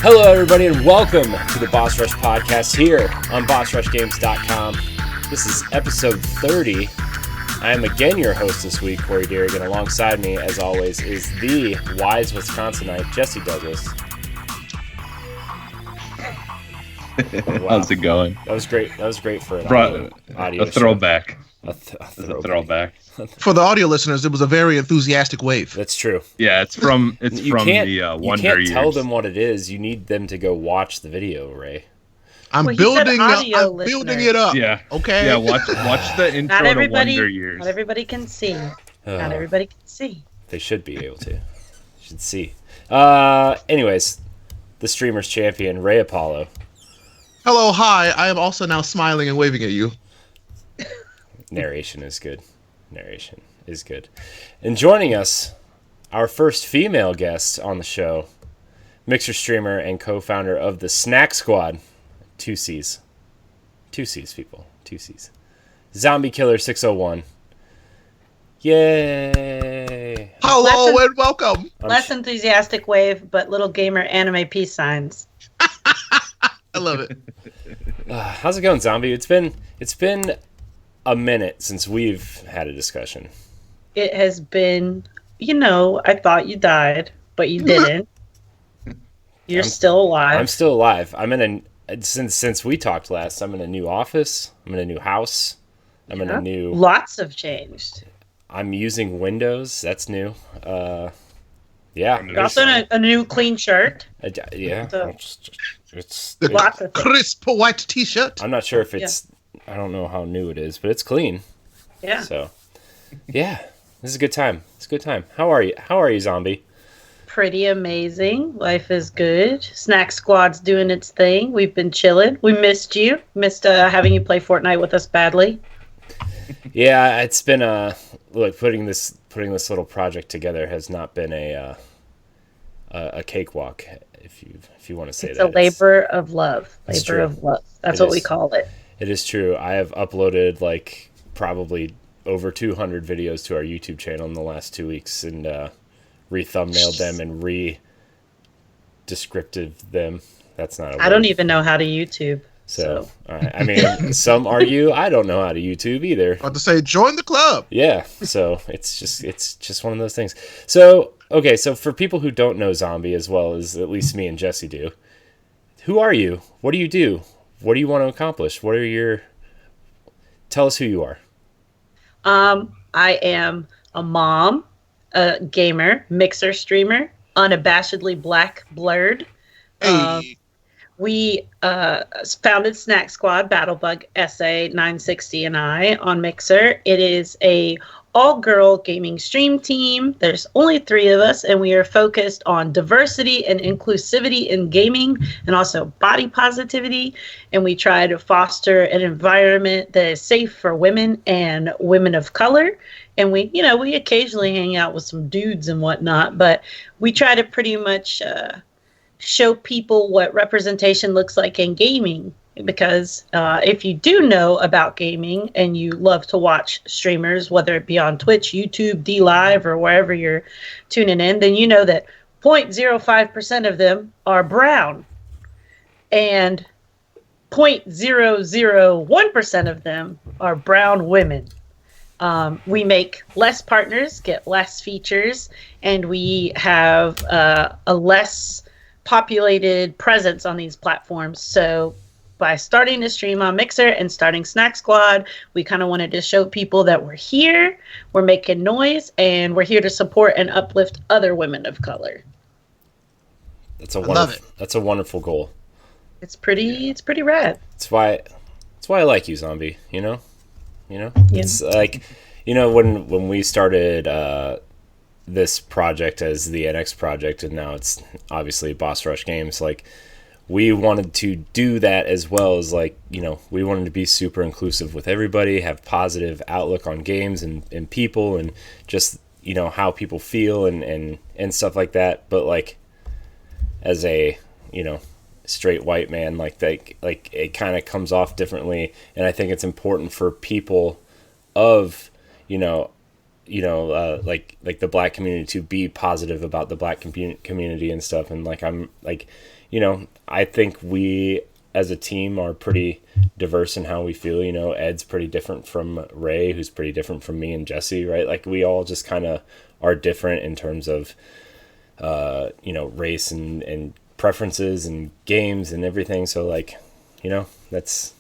Hello, everybody, and welcome to the Boss Rush Podcast here on BossRushGames.com. This is episode 30. I am again your host this week, Corey Derrick, and alongside me, as always, is the wise Wisconsinite, Jesse Douglas. Wow. How's it going? That was great. That was great for an audio a throwback. A throwback. For the audio listeners, it was a very enthusiastic wave. That's true. Yeah, it's from the Wonder Years. You can't tell them what it is. You need them to go watch the video, Ray. I'm building it up. Yeah. Okay. Yeah. Watch the intro to Wonder Years. Not everybody can see. Not everybody can see. They should be able to. Should see. Anyways, the streamer's champion, Ray Apollo. Hello, hi. I am also now smiling and waving at you. Narration is good. And joining us, our first female guest on the show, mixer streamer and co-founder of the Snack Squad, 2 C's. 2 C's, people. 2 C's. Zombie Killer 601. Yay! Hello and welcome. Less enthusiastic wave, but little gamer anime peace signs. I love it. How's it going, Zombie? It's been a minute since we've had a discussion. It has been, I thought you died, but you didn't. You're still alive. I'm still alive. Since we talked last, I'm in a new office. I'm in a new house. I'm in a new... Lots have changed. I'm using Windows. That's new. Yeah. You're also in a new clean shirt. Yeah. So, it's lots of crisp white t-shirt. I'm not sure if it's... Yeah. I don't know how new it is, but it's clean. Yeah. So, yeah. This is a good time. It's a good time. How are you, Zombie? Pretty amazing. Life is good. Snack Squad's doing its thing. We've been chilling. We missed you. Missed having you play Fortnite with us badly. Yeah, it's been look, putting this little project together has not been a cakewalk, if you want to say it's that. It's a labor of love. Labor of love. That's what we call it. It is true. I have uploaded probably over 200 videos to our YouTube channel in the last 2 weeks and re-thumbnailed them and re-descriptive them. That's not a word. I don't even know how to YouTube. So. I mean, some argue I don't know how to YouTube either. About to say, join the club. Yeah. So it's just one of those things. So, okay. So for people who don't know Zombie as well as at least me and Jesse do, who are you? What do you do? What do you want to accomplish? Tell us who you are. I am a mom, a gamer, mixer streamer, unabashedly black blurred. Hey. We founded Snack Squad, Battlebug, SA, 960, and I on Mixer. It is a all-girl gaming stream team. There's only 3 of us, and we are focused on diversity and inclusivity in gaming and also body positivity. And we try to foster an environment that is safe for women and women of color. And we occasionally hang out with some dudes and whatnot, but we try to pretty much show people what representation looks like in gaming. Because if you do know about gaming and you love to watch streamers, whether it be on Twitch, YouTube, DLive, or wherever you're tuning in, then you know that 0.05% of them are brown and 0.001% of them are brown women. We make less partners, get less features, and we have a less populated presence on these platforms. So by starting to stream on Mixer and starting Snack Squad, we kind of wanted to show people that we're here, we're making noise, and we're here to support and uplift other women of color. That's a wonderful goal. It's pretty rad. That's why I like you, Zombie. Yeah. It's like, when we started this project as the NX project, and now it's obviously Boss Rush Games, we wanted to do that as well as we wanted to be super inclusive with everybody, have positive outlook on games and people and just, how people feel and stuff like that. But as a, straight white man, it kind of comes off differently. And I think it's important for people of, like the black community to be positive about the black community and stuff. And I'm I think we as a team are pretty diverse in how we feel. Ed's pretty different from Ray, who's pretty different from me and Jesse, right? Like we all just kind of are different in terms of, race and preferences and games and everything. So that's...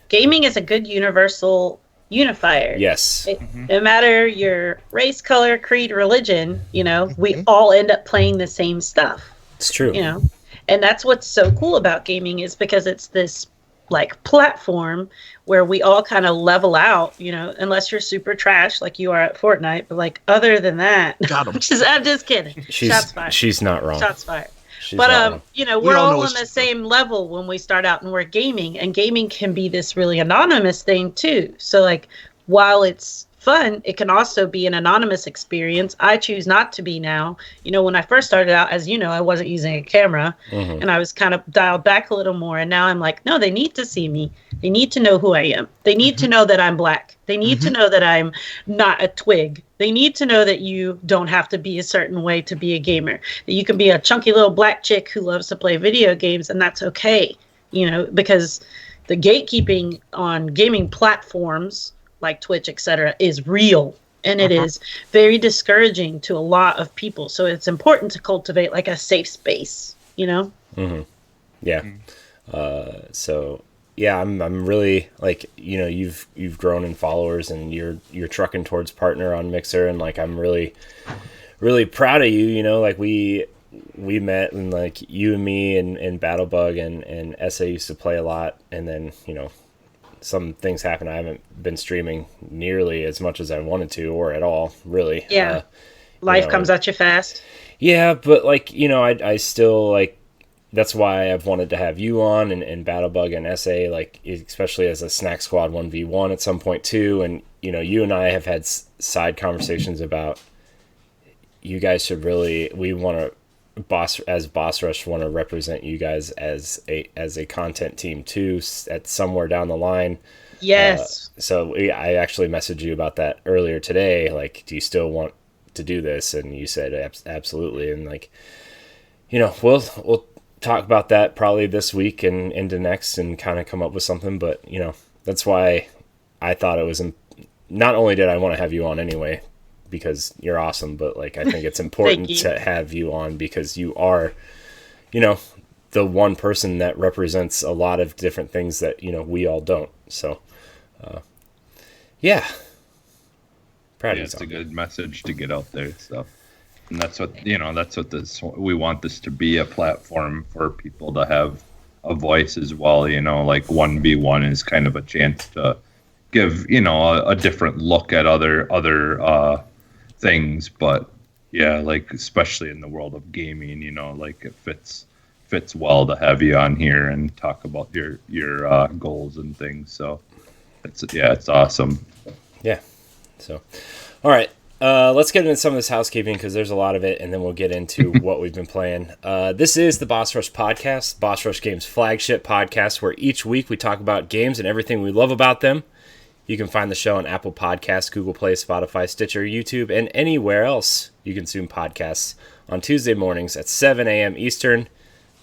Gaming is a good universal unifier. Yes. No matter your race, color, creed, religion, we all end up playing the same stuff. It's true. And that's what's so cool about gaming is because it's this platform where we all kind of level out, unless you're super trash like you are at Fortnite. But other than that, got him. I'm just kidding. Shots fired. She's not wrong. Shots fired. But we're all on the same level when we start out and we're gaming, and gaming can be this really anonymous thing too. So while it's fun, it can also be an anonymous experience. I choose not to be now. When I first started out, as I wasn't using a camera, and I was kind of dialed back a little more. And now I'm like, no, they need to see me. They need to know who I am. They need to know that I'm black. They need to know that I'm not a twig. They need to know that you don't have to be a certain way to be a gamer. That you can be a chunky little black chick who loves to play video games, and that's okay. Because the gatekeeping on gaming platforms like Twitch, etc., is real, and it is very discouraging to a lot of people. So it's important to cultivate a safe space, Yeah. So yeah, I'm really you've grown in followers, and you're trucking towards partner on Mixer, and I'm really, really proud of you. We met, and you and me and Battlebug and SA used to play a lot, and then some things happen. I haven't been streaming nearly as much as I wanted to, or at all, really. Yeah. Life comes at you fast. Yeah, but I still that's why I've wanted to have you on and Battlebug and SA, especially as a Snack Squad 1v1 at some point too. And you and I have had side conversations about you guys should really, we want to Boss Rush want to represent you guys as a content team too at somewhere down the line. Yes. So I actually messaged you about that earlier today. Do you still want to do this? And you said absolutely. And we'll talk about that probably this week and into next and kind of come up with something. But that's why I thought it was. Not only did I want to have you on anyway, because you're awesome, but I think it's important to have you on because you are, the one person that represents a lot of different things that, we all don't. So, yeah. Proud of you. It's a good message to get out there. So, and that's what, we want this to be a platform for people to have a voice as well. 1v1 is kind of a chance to give, a different look at other things, but yeah, especially in the world of gaming, it fits well to have you on here and talk about your goals and things. So it's awesome. Yeah. So, all right, let's get into some of this housekeeping because there's a lot of it, and then we'll get into what we've been playing. This is the Boss Rush podcast, Boss Rush Games flagship podcast, where each week we talk about games and everything we love about them. You can find the show on Apple Podcasts, Google Play, Spotify, Stitcher, YouTube, and anywhere else you consume podcasts on Tuesday mornings at 7 a.m. Eastern,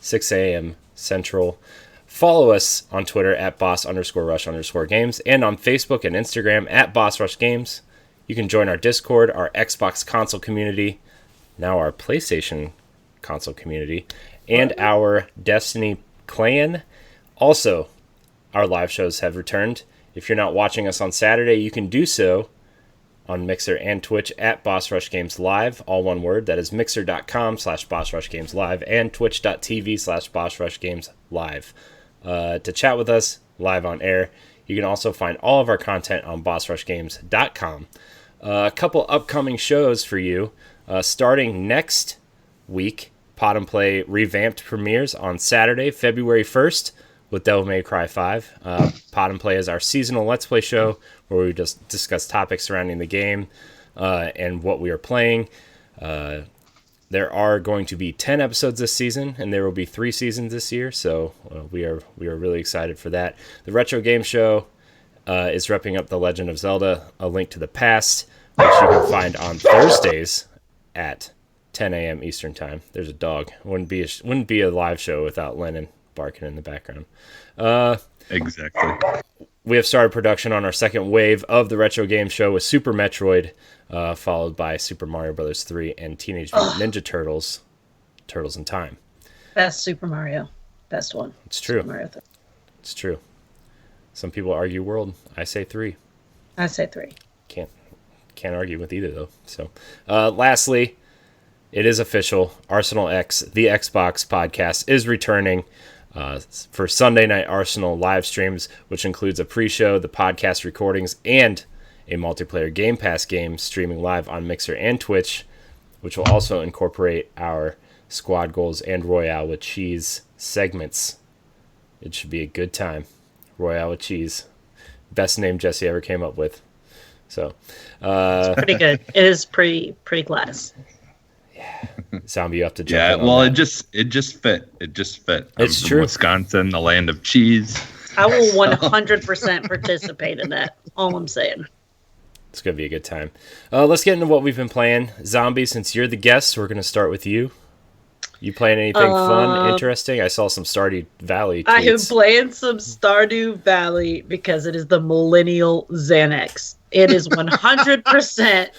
6 a.m. Central. Follow us on Twitter at boss_rush_games and on Facebook and Instagram at Boss Rush Games. You can join our Discord, our Xbox console community, now our PlayStation console community, and our Destiny clan. Also, our live shows have returned. If you're not watching us on Saturday, you can do so on Mixer and Twitch at Boss Rush Games Live, all one word. That is mixer.com/Boss Rush Games Live and twitch.tv/Boss Rush Games Live. To chat with us live on air, you can also find all of our content on bossrushgames.com. A couple upcoming shows for you. Starting next week, Pod and Play revamped premieres on Saturday, February 1st. With Devil May Cry 5. Pod and Play is our seasonal Let's Play show where we just discuss topics surrounding the game and what we are playing. There are going to be 10 episodes this season, and there will be 3 seasons this year, so we are really excited for that. The Retro Game Show is wrapping up The Legend of Zelda: A Link to the Past, which you can find on Thursdays at 10 a.m. Eastern time. There's a dog. Wouldn't be a live show without Lennon barking in the background. Exactly. We have started production on our second wave of the retro game show with Super Metroid, followed by Super Mario Bros. 3 and Teenage Mutant Ninja Turtles, Turtles in Time. Best Super Mario. Best one. It's true. Super Mario 3. It's true. Some people argue world. I say 3. I say 3. Can't argue with either, though. So, lastly, it is official. Arsenal X, the Xbox podcast, is returning for Sunday Night Arsenal live streams, which includes a pre-show, the podcast recordings, and a multiplayer Game Pass game streaming live on Mixer and Twitch, which will also incorporate our Squad Goals and Royale with Cheese segments. It should be a good time. Royale with Cheese. Best name Jesse ever came up with. So, it's pretty good. It is pretty class. Zombie, you have to jump Yeah, in on well, that. it just fit. It's from true. Wisconsin, the land of cheese. I will 100% participate in that. All I'm saying. It's going to be a good time. Let's get into what we've been playing. Zombie, since you're the guest, we're going to start with you. You playing anything fun, interesting? I saw some Stardew Valley tweets. I am playing some Stardew Valley because it is the millennial Xanax. It is 100%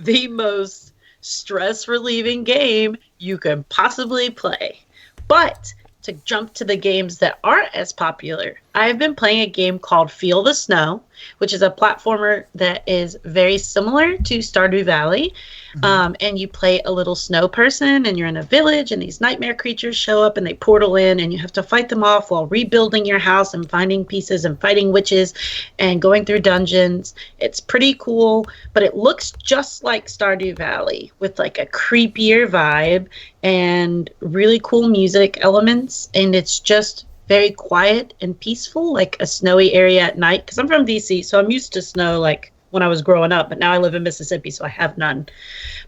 the most stress-relieving game you can possibly play. But to jump to the games that aren't as popular, I've been playing a game called Feel the Snow, which is a platformer that is very similar to Stardew Valley. And you play a little snow person, and you're in a village, and these nightmare creatures show up, and they portal in, and you have to fight them off while rebuilding your house and finding pieces and fighting witches and going through dungeons. It's pretty cool, but it looks just like Stardew Valley with like a creepier vibe and really cool music elements, and it's just very quiet and peaceful, like a snowy area at night. Because I'm from DC, so I'm used to snow like when I was growing up, but now I live in Mississippi, so I have none.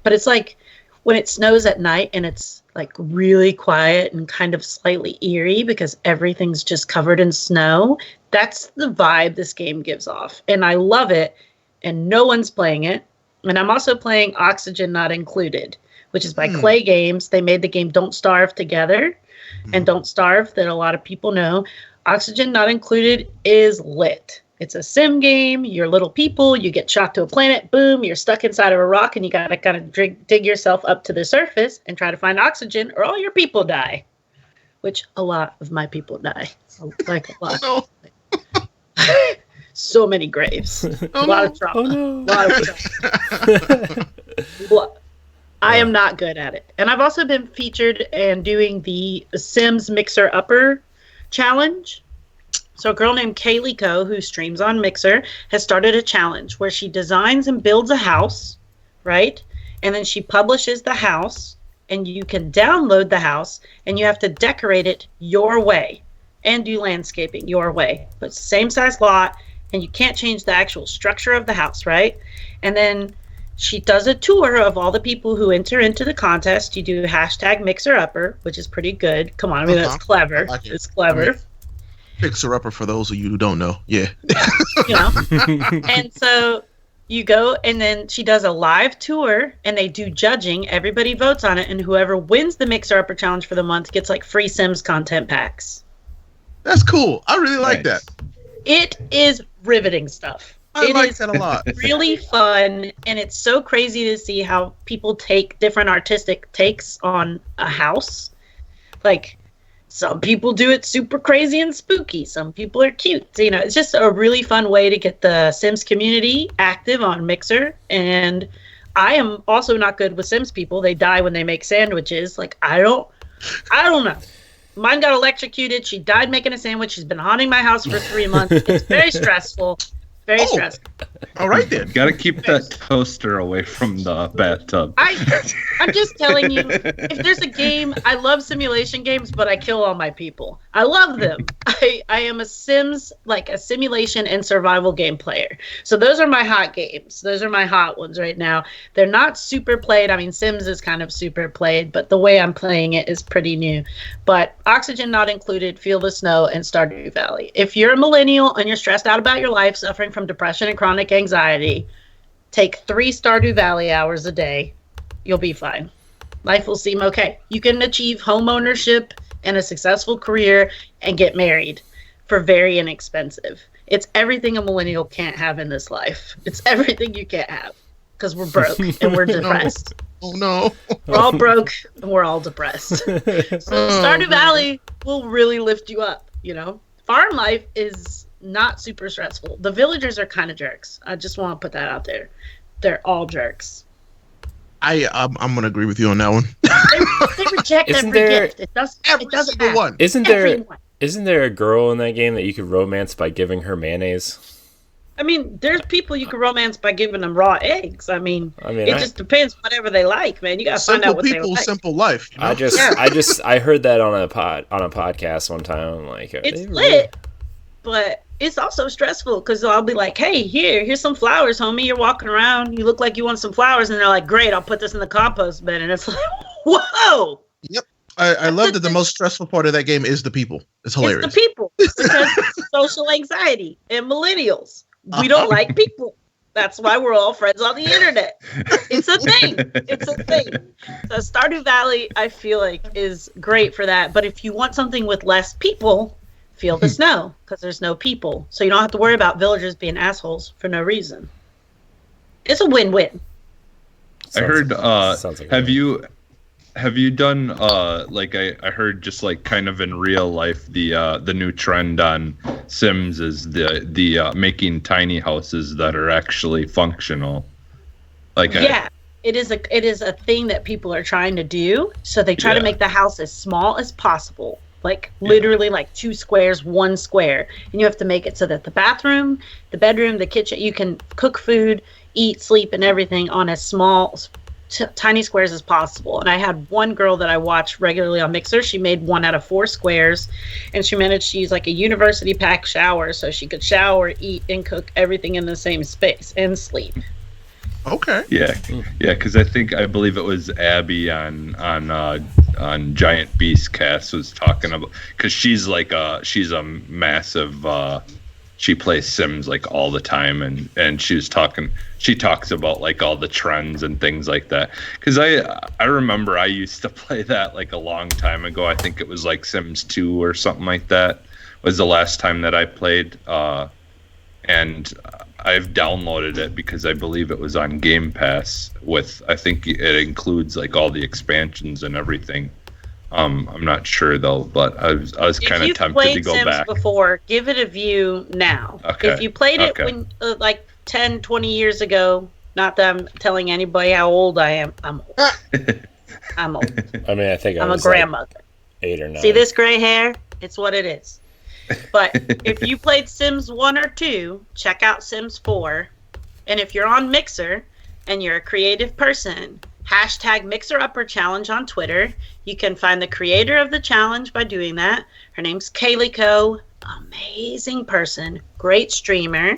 But it's like when it snows at night and it's like really quiet and kind of slightly eerie because everything's just covered in snow. That's the vibe this game gives off. And I love it, and no one's playing it. And I'm also playing Oxygen Not Included, which is by Clay Games. They made the game Don't Starve together, and Don't Starve that a lot of people know. Oxygen Not Included is lit. It's a sim game. You're little people. You get shot to a planet. Boom. You're stuck inside of a rock, and you got to kind of dig yourself up to the surface and try to find oxygen, or all your people die. Which a lot of my people die. Like a lot. Oh, So many graves. A lot of trauma. no. A lot of trauma. I am not good at it. And I've also been featured and doing the Sims Mixer Upper Challenge. So a girl named Kaylee Co, who streams on Mixer, has started a challenge where she designs and builds a house, right? And then she publishes the house, and you can download the house, and you have to decorate it your way and do landscaping your way. But it's the same size lot, and you can't change the actual structure of the house, right? And then she does a tour of all the people who enter into the contest. You do #MixerUpper, which is pretty good. Come on, I mean, that's clever. I like it. It's clever. Fixer upper for those of you who don't know. Yeah. You know? And so you go, and then she does a live tour, and they do judging. Everybody votes on it, and whoever wins the Mixer Upper Challenge for the month gets like free Sims content packs. That's cool. I really like Nice. that. It is riveting stuff. I It like is that a lot. really fun, and it's so crazy to see how people take different artistic takes on a house. Like, some people do it super crazy and spooky. Some people are cute. So, you know, it's just a really fun way to get the Sims community active on Mixer. And I am also not good with Sims people. They die when they make sandwiches. Like, I don't know. Mine got electrocuted. She died making a sandwich. She's been haunting my house for 3 months. It's very stressful. Very stressful. All right then. Got to keep that toaster away from the bathtub. I'm just telling you, if there's a game, I love simulation games, but I kill all my people. I love them. I am a Sims, like a simulation and survival game player. So those are my hot games. Those are my hot ones right now. They're not super played. I mean, Sims is kind of super played, but the way I'm playing it is pretty new. But Oxygen Not Included, Feel the Snow, and Stardew Valley. If you're a millennial and you're stressed out about your life, suffering from depression and chronic anxiety, take 3 Stardew Valley hours a day. You'll be fine. Life will seem okay. You can achieve home ownership and a successful career and get married for very inexpensive. It's everything a millennial can't have in this life. It's everything you can't have because we're broke and we're depressed. Oh no. We're all broke and we're all depressed. So Stardew Valley will really lift you up, you know? Farm life is not super stressful. The villagers are kind of jerks. I just want to put that out there. They're all jerks. I'm gonna agree with you on that one. They reject every gift. It doesn't matter. One. Isn't there a girl in that game that you could romance by giving her mayonnaise? I mean, there's people you can romance by giving them raw eggs. I mean, it just depends whatever they like, man. You gotta find out what they like. Simple life. You know? I heard that on a podcast one time. I'm like, it's lit, but it's also stressful because I'll be like, hey, here's some flowers, homie. You're walking around. You look like you want some flowers. And they're like, great, I'll put this in the compost bin. And it's like, whoa. Yep. I love that the most stressful part of that game is the people. It's hilarious. It's the people. Because social anxiety and millennials. We don't like people. That's why we're all friends on the internet. It's a thing. So Stardew Valley, I feel like, is great for that. But if you want something with less people, feel the snow, because there's no people. So you don't have to worry about villagers being assholes for no reason. It's a win-win. I heard, have you done, like I heard just like kind of in real life, the new trend on Sims is the making tiny houses that are actually functional. Like it is a thing that people are trying to do. So they try to make the house as small as possible. Like literally like 2 squares, 1 square. And you have to make it so that the bathroom, the bedroom, the kitchen, you can cook food, eat, sleep, and everything on as small, tiny squares as possible. And I had one girl that I watched regularly on Mixer. She made 1 out of 4 squares. And she managed to use like a university pack shower so she could shower, eat, and cook everything in the same space and sleep. Okay. Yeah, because I believe it was Abby on Giant Beast Cast was talking about, because she's a massive she plays Sims like all the time, and she talks about like all the trends and things like that, because I remember I used to play that like a long time ago. I think it was like Sims 2 or something like that was the last time that I played, and I've downloaded it because I believe it was on Game Pass with, I think it includes like all the expansions and everything. I'm not sure though, but I was kind of tempted to go Sims back. Before, give it a view now. Okay. If you played it when like 10, 20 years ago, not that I'm telling anybody how old I am, I'm old. I'm old. I mean, I think I'm a grandmother. Like 8 or 9. See this gray hair? It's what it is. But if you played Sims 1 or 2, check out Sims 4. And if you're on Mixer and you're a creative person, hashtag MixerUpperChallenge on Twitter. You can find the creator of the challenge by doing that. Her name's Kayliko. Amazing person. Great streamer.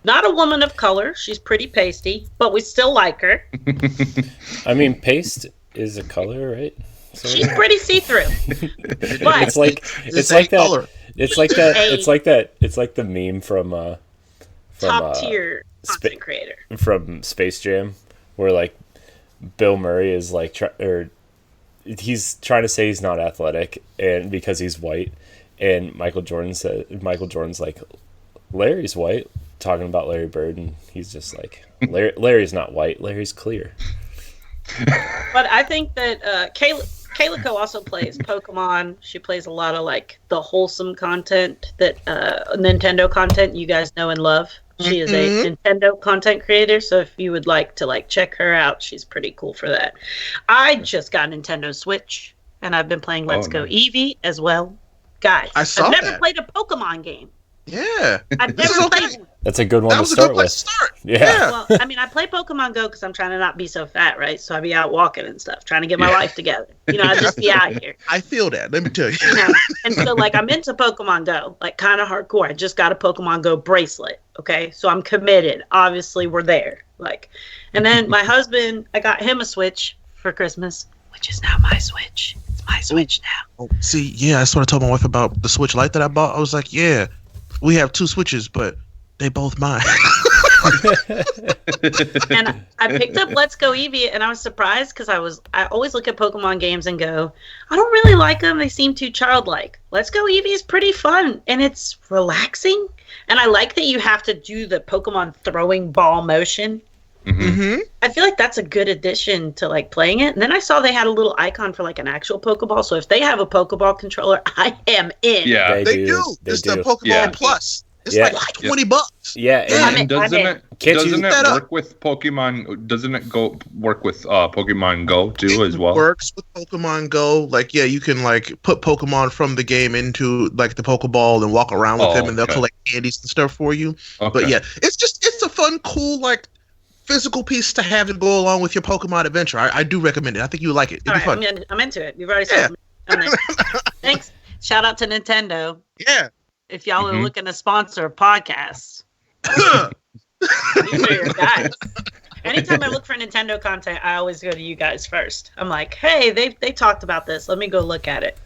Not a woman of color. She's pretty pasty, but we still like her. I mean, paste is a color, right? So she's pretty see-through. But it's like that. Color. It's like the meme from top tier content creator from Space Jam, where like Bill Murray is like he's trying to say he's not athletic and because he's white, and Michael Jordan's like, Larry's white, talking about Larry Bird, and he's just like, Larry's not white, Larry's clear. But I think that Kayliko also plays Pokemon. She plays a lot of like the wholesome content that Nintendo content you guys know and love. She is a Nintendo content creator, so if you would like to like check her out, she's pretty cool for that. I just got a Nintendo Switch, and I've been playing Let's Go Eevee as well. Guys, I've never played a Pokemon game. Yeah. I've never played one. That's a good one to start with. Yeah. Well, I mean, I play Pokemon Go because I'm trying to not be so fat, right? So I be out walking and stuff, trying to get my life together. You know, I just be out here. I feel that. Let me tell you. And so, like, I'm into Pokemon Go, like, kind of hardcore. I just got a Pokemon Go bracelet, okay? So I'm committed. Obviously, we're there. Like, and then my husband, I got him a Switch for Christmas, which is now my Switch. It's my Switch now. Oh, see, yeah, that's what I told my wife about the Switch Lite that I bought. I was like, yeah, we have 2 Switches, but they both mine. And I picked up Let's Go Eevee, and I was surprised because I always look at Pokemon games and go, I don't really like them. They seem too childlike. Let's Go Eevee is pretty fun, and it's relaxing. And I like that you have to do the Pokemon throwing ball motion. Mm-hmm. I feel like that's a good addition to like playing it. And then I saw they had a little icon for like an actual Pokeball. So if they have a Pokeball controller, I am in. Yeah, They do. It's the Pokemon Plus. It's like $20. Yeah, and doesn't it up. work with Pokemon? Doesn't it work with Pokemon Go too as well? It works with Pokemon Go. Like, yeah, you can like put Pokemon from the game into like the Pokeball and walk around with them, and they'll collect candies and stuff for you. Okay. But yeah, it's a fun, cool like physical piece to have to go along with your Pokemon adventure. I do recommend it. I think you like it. It'd be fun. I'm into it. You've already said thanks. Shout out to Nintendo. Yeah. If y'all are looking to sponsor a podcast, these are your guys. Anytime I look for Nintendo content, I always go to you guys first. I'm like, hey, they talked about this. Let me go look at it.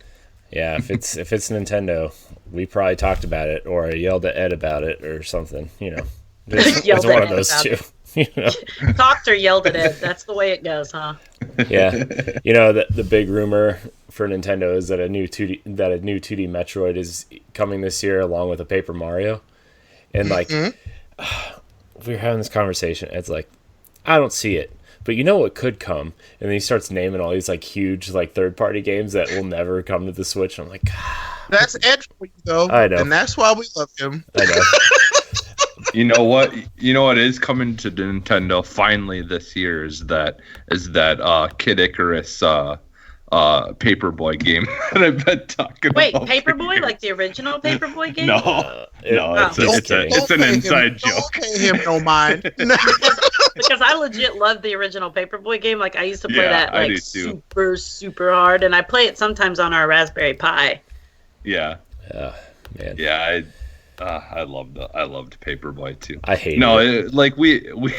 Yeah, if it's Nintendo, we probably talked about it or yelled at Ed about it or something. You know, it's one of those two. You know? Talked or yelled at it. That's the way it goes, huh? Yeah, you know the big rumor for Nintendo is that a new 2D Metroid is coming this year along with a Paper Mario, and like we were having this conversation. It's like I don't see it, but you know what could come, and then he starts naming all these like huge like third-party games that will never come to the Switch. I'm like, that's Ed for you though. I know, and that's why we love him. I know. You know what? You know what is coming to Nintendo finally this year is that Kid Icarus Paperboy game that I've been talking about. Wait, Paperboy, like the original Paperboy game? No, it's an inside joke. Don't pay him no mind. Because I legit love the original Paperboy game. Like I used to play that like super, super hard, and I play it sometimes on our Raspberry Pi. Yeah. Man. Yeah, I loved Paperboy too. I hate it. No, like we would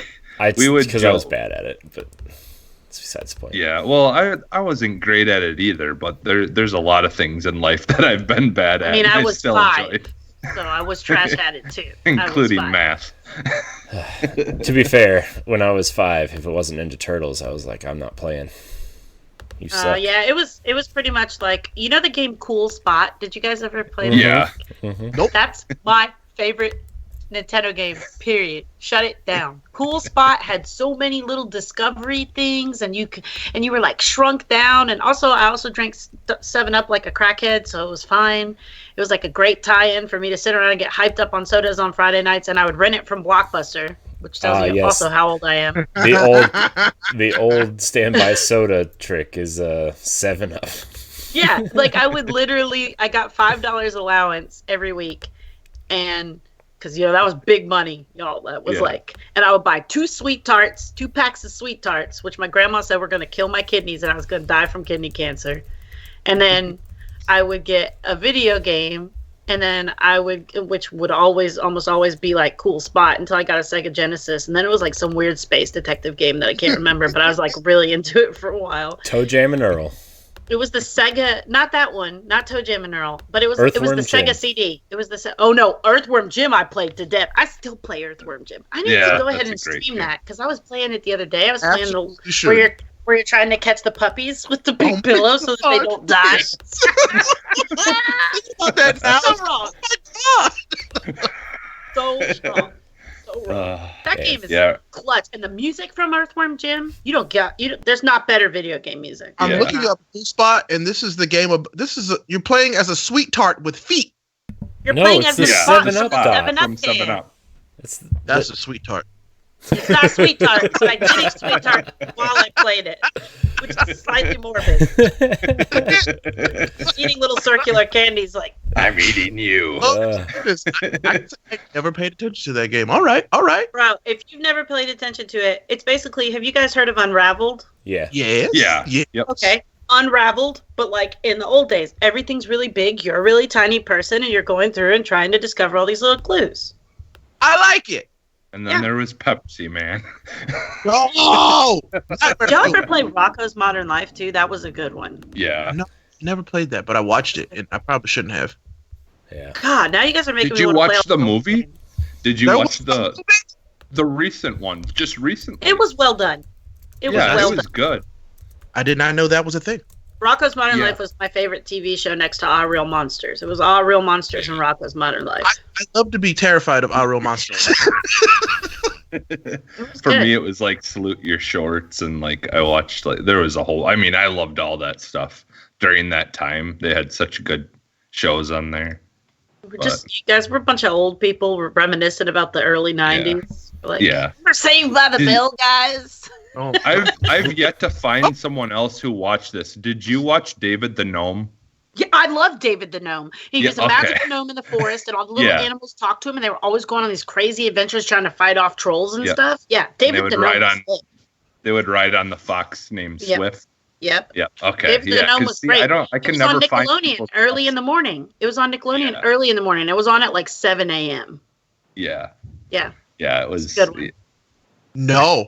because I was bad at it, but it's besides the point. Yeah, well, I wasn't great at it either, but there's a lot of things in life that I've been bad at. I mean, I was still 5, so I was trash at it too, including math. To be fair, when I was 5, if it wasn't Ninja Turtles, I was like, I'm not playing. You suck. Yeah, it was pretty much like, you know the game Cool Spot? Did you guys ever play that? Yeah. Nope. That's my favorite Nintendo game, period. Shut it down. Cool Spot had so many little discovery things, and you were like shrunk down, and I also drank 7-Up like a crackhead, so it was fine. It was like a great tie-in for me to sit around and get hyped up on sodas on Friday nights, and I would rent it from Blockbuster, which tells you also how old I am. The old standby soda trick is 7-Up. Yeah, like I would literally, I got $5 allowance every week, and because that was big money, y'all. That was and I would buy 2 packs of sweet tarts, which my grandma said were going to kill my kidneys, and I was going to die from kidney cancer. And then I would get a video game, and then which would almost always be like Cool Spot until I got a Sega Genesis, and then it was like some weird space detective game that I can't remember, but I was like really into it for a while. Toe Jam and Earl. It was the Sega, not that one, not Toe Jam and Earl, but it was the Sega CD. It was Earthworm Jim I played to death. I still play Earthworm Jim. I need to go ahead and stream that because I was playing it the other day. I was playing where you're trying to catch the puppies with the big pillow so that they don't die. So wrong. Oh my God. So strong. That game is clutch, and the music from Earthworm Jim, there's not better video game music. I'm looking up Cool Spot, and this is the game of you're playing as a sweet tart with feet. You're playing as the 7-Up from 7-Up. That's a sweet tart. It's not sweet tart, but I did eat sweet tart while I played it, which is slightly morbid. Eating little circular candies like, I'm eating you. I never paid attention to that game. All right. Bro, if you've never paid attention to it, it's basically, have you guys heard of Unraveled? Yeah. Yes. Yeah. Yep. Okay. Unraveled, but like in the old days, everything's really big. You're a really tiny person, and you're going through and trying to discover all these little clues. I like it. And then there was Pepsi Man. Oh! Did y'all ever play Rocko's Modern Life too? That was a good one. Yeah. No, never played that, but I watched it, and I probably shouldn't have. Yeah. God, now you guys are making Did me you want to play watch the movie? Did you watch the the recent ones, just recently. It was well done. It was good. I did not know that was a thing. Rocko's Modern Life was my favorite TV show next to Our Real Monsters. It was Our Real Monsters and Rocko's Modern Life. I love to be terrified of Our Real Monsters. For me, it was like Salute Your Shorts, and like I watched, like there was a whole. I mean, I loved all that stuff during that time. They had such good shows on there. You guys were a bunch of old people. We're reminiscent about the early '90s. We're Saved by the Bell, guys. Oh. I've yet to find someone else who watched this. Did you watch David the Gnome? Yeah, I love David the Gnome. He was a magical gnome in the forest, and all the little animals talked to him, and they were always going on these crazy adventures trying to fight off trolls and stuff. Yeah, David the Gnome. They would ride on the fox named Swift. Yep. Yeah. Okay. David the Gnome was great. I can never find. It was on Nickelodeon early in the morning. It was on Nickelodeon early in the morning. It was on at like 7 a.m. Yeah. Yeah. Yeah, it was. Good one. No.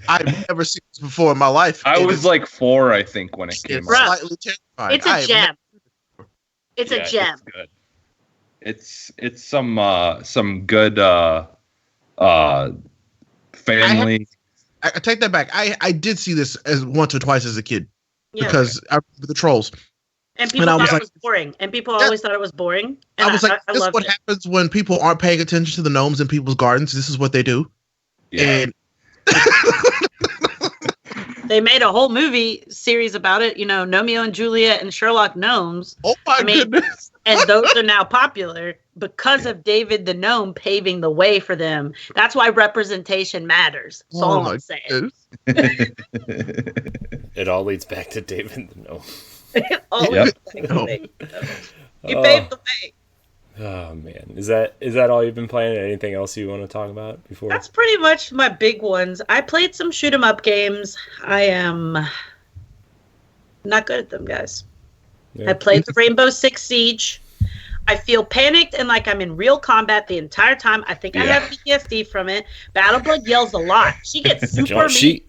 I've never seen this before in my life. I was like 4, I think, when it came out. Slightly terrifying. It's a gem. It's a gem. It's good. It's some good family. I take that back. I did see this as once or twice as a kid because I remember the trolls. And people thought it was boring. And people always thought it was boring. And I was like, this is what happens when people aren't paying attention to the gnomes in people's gardens. This is what they do. Yeah. And they made a whole movie series about it, Romeo and Juliet and Sherlock Gnomes. Oh my goodness. And those are now popular because of David the Gnome paving the way for them. That's why representation matters. That's all I'm saying. It all leads back to David the Gnome. It all leads back to David the Gnome. He paved the way. Oh man, is that all you've been playing? Anything else you want to talk about before? That's pretty much my big ones. I played some shoot 'em up games. I am not good at them, guys. Yeah. I played the Rainbow Six Siege. I feel panicked and like I'm in real combat the entire time. I think I have PTSD from it. Battleblood yells a lot. She gets super mean.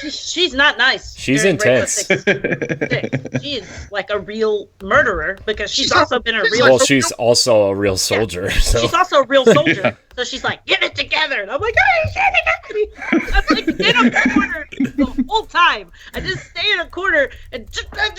She's not nice. She's intense. She is like a real murderer because she's also been a real. Well, she's also a real soldier. Yeah. So. She's also a real soldier. Yeah. So she's like, get it together. And I'm like, hey, I'm like in a corner the whole time. I just stay in a corner and I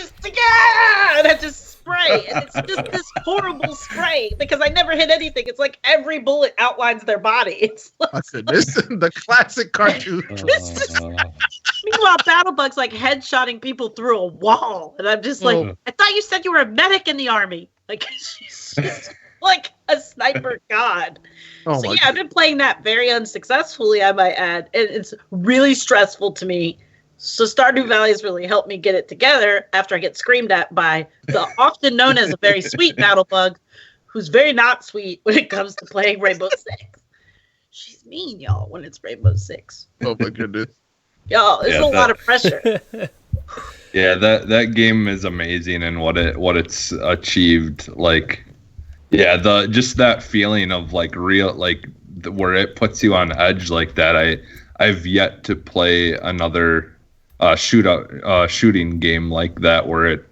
just spray. And it's just this horrible spray because I never hit anything. It's like every bullet outlines their body. It's like, the classic cartoon. Meanwhile, Battlebug's like headshotting people through a wall. And I'm just like, I thought you said you were a medic in the army. Like, she's just like a sniper god. So I've been playing that very unsuccessfully, I might add. And it's really stressful to me. So Stardew Valley has really helped me get it together after I get screamed at by the often known as a very sweet Battlebug, who's very not sweet when it comes to playing Rainbow Six. She's mean, y'all, when it's Rainbow Six. Oh my goodness. Y'all, it's a lot of pressure. Yeah, that game is amazing and what it's achieved. Like, yeah, just that feeling of like real, like where it puts you on edge like that. I've yet to play another shooting game like that where it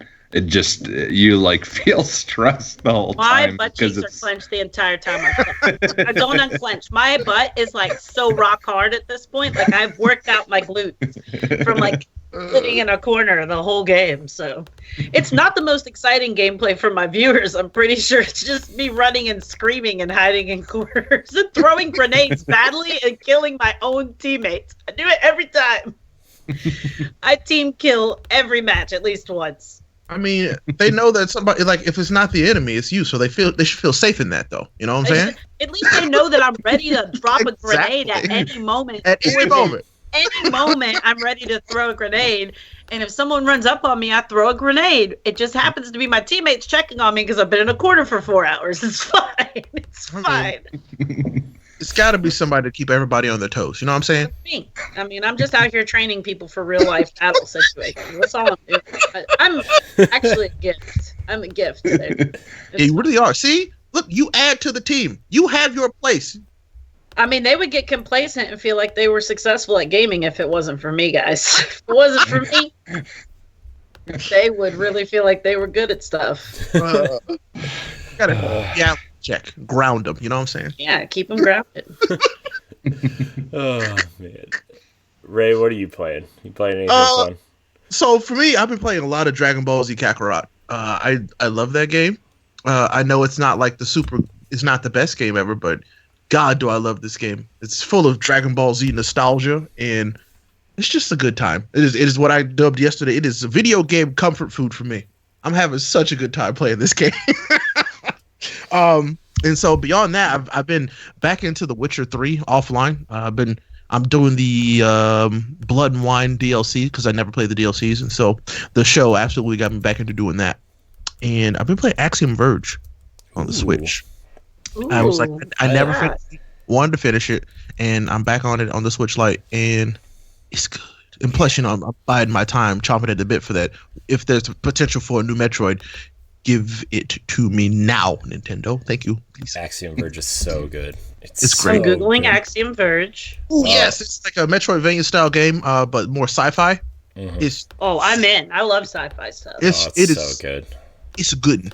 just you like feel stressed the whole time. My butt cheeks are clenched the entire time I don't unclench. My butt is like so rock hard at this point. Like I've worked out my glutes from like sitting in a corner the whole game. So it's not the most exciting gameplay for my viewers. I'm pretty sure it's just me running and screaming and hiding in corners and throwing grenades badly and killing my own teammates. I do it every time. I team kill every match at least once. I mean, they know that somebody, like, if it's not the enemy, it's you. So they should feel safe in that, though. You know what I'm saying? At least they know that I'm ready to drop a grenade at any moment. At any moment. Any moment, I'm ready to throw a grenade. And if someone runs up on me, I throw a grenade. It just happens to be my teammates checking on me because I've been in a corner for 4 hours. It's fine. It's fine. It's got to be somebody to keep everybody on their toes. You know what I'm saying? Me. I mean, I'm just out here training people for real life battle situations. That's all I'm doing. I'm actually a gift. I'm a gift. You really are. See? Look, you add to the team. You have your place. I mean, they would get complacent and feel like they were successful at gaming if it wasn't for me, guys. If it wasn't for me, they would really feel like they were good at stuff. Yeah. check, ground them. You know what I'm saying? Yeah, keep them grounded. Oh man, Ray, what are you playing? You playing anything fun? So for me, I've been playing a lot of Dragon Ball Z Kakarot. I love that game. I know it's not like it's not the best game ever, but God, do I love this game. It's full of Dragon Ball Z nostalgia, and it's just a good time. It is what I dubbed yesterday. It is a video game comfort food for me. I'm having such a good time playing this game. And so beyond that, I've been back into The Witcher 3 offline. I'm doing the Blood and Wine DLC because I never played the DLCs, and so the show absolutely got me back into doing that. And I've been playing Axiom Verge on the Switch. Ooh, I was like, I never wanted to finish it, and I'm back on it on the Switch Lite, and it's good. And plus, I'm biding my time, chomping at the bit for that. If there's potential for a new Metroid, give it to me now, Nintendo. Thank you. Please. Axiom Verge is so good. It's great. I'm Googling Axiom Verge. Ooh, yes, it's like a Metroidvania style game, but more sci-fi. Mm-hmm. I'm in. I love sci-fi stuff. It so is good. It's a good.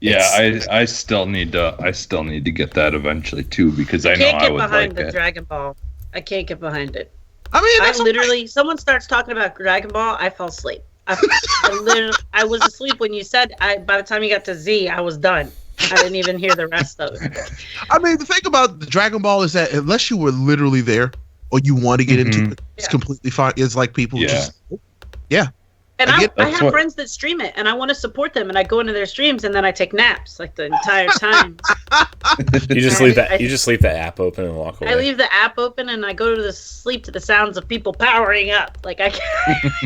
Yeah, I still need to get that eventually too, because I know I would like it. I can't get behind the Dragon Ball. I can't get behind it. I mean, someone starts talking about Dragon Ball, I fall asleep. I was asleep when you said. By the time you got to Z, I was done. I didn't even hear the rest of it. I mean, the thing about the Dragon Ball is that unless you were literally there or you want to get into it, it's completely fine. It's like people just, And I have friends that stream it, and I want to support them, and I go into their streams, and then I take naps like the entire time. You just leave that. You just leave the app open and walk away. I leave the app open, and I go to sleep to the sounds of people powering up. Like I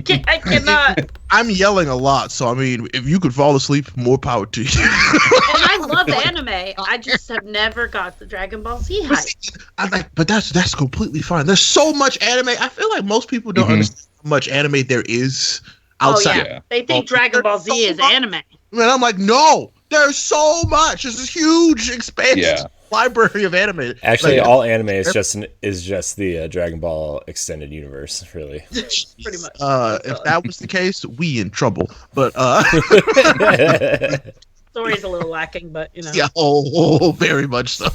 cannot. I'm yelling a lot, so I mean, if you could fall asleep, more power to you. And I love anime. I just have never got the Dragon Ball Z hype. But that's completely fine. There's so much anime. I feel like most people don't understand how much anime there is. Outside. Oh yeah, they think Dragon Ball Z is anime. And I'm like, no, there's so much. There's this huge expansive library of anime. Actually, all anime is just the Dragon Ball extended universe, really. Pretty much. If that was the case, we in trouble. But story's a little lacking, but yeah, very much so.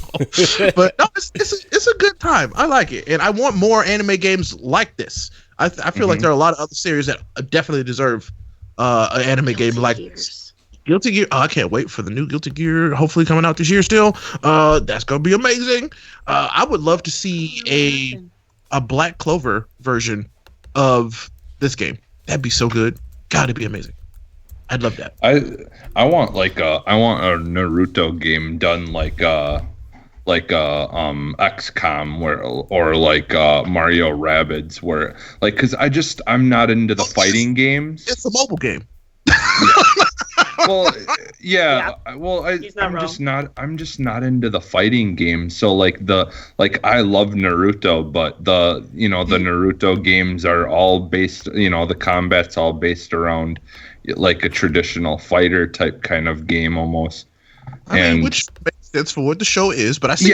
But no, it's a good time. I like it, and I want more anime games like this. I feel like there are a lot of other series that definitely deserve an anime game like this. Guilty Gear. Oh, I can't wait for the new Guilty Gear. Hopefully coming out this year still. That's gonna be amazing. I would love to see a Black Clover version of this game. That'd be so good. Gotta be amazing. I'd love that. I want a Naruto game done like XCOM or like Mario Rabbids where like because I'm not into the fighting games. It's a mobile game. Well, yeah. Well, I'm just not into the fighting games. So like I love Naruto, but the Naruto games are all based. The combat's all based around like a traditional fighter type kind of game almost. I mean, which makes sense for what the show is, but I see.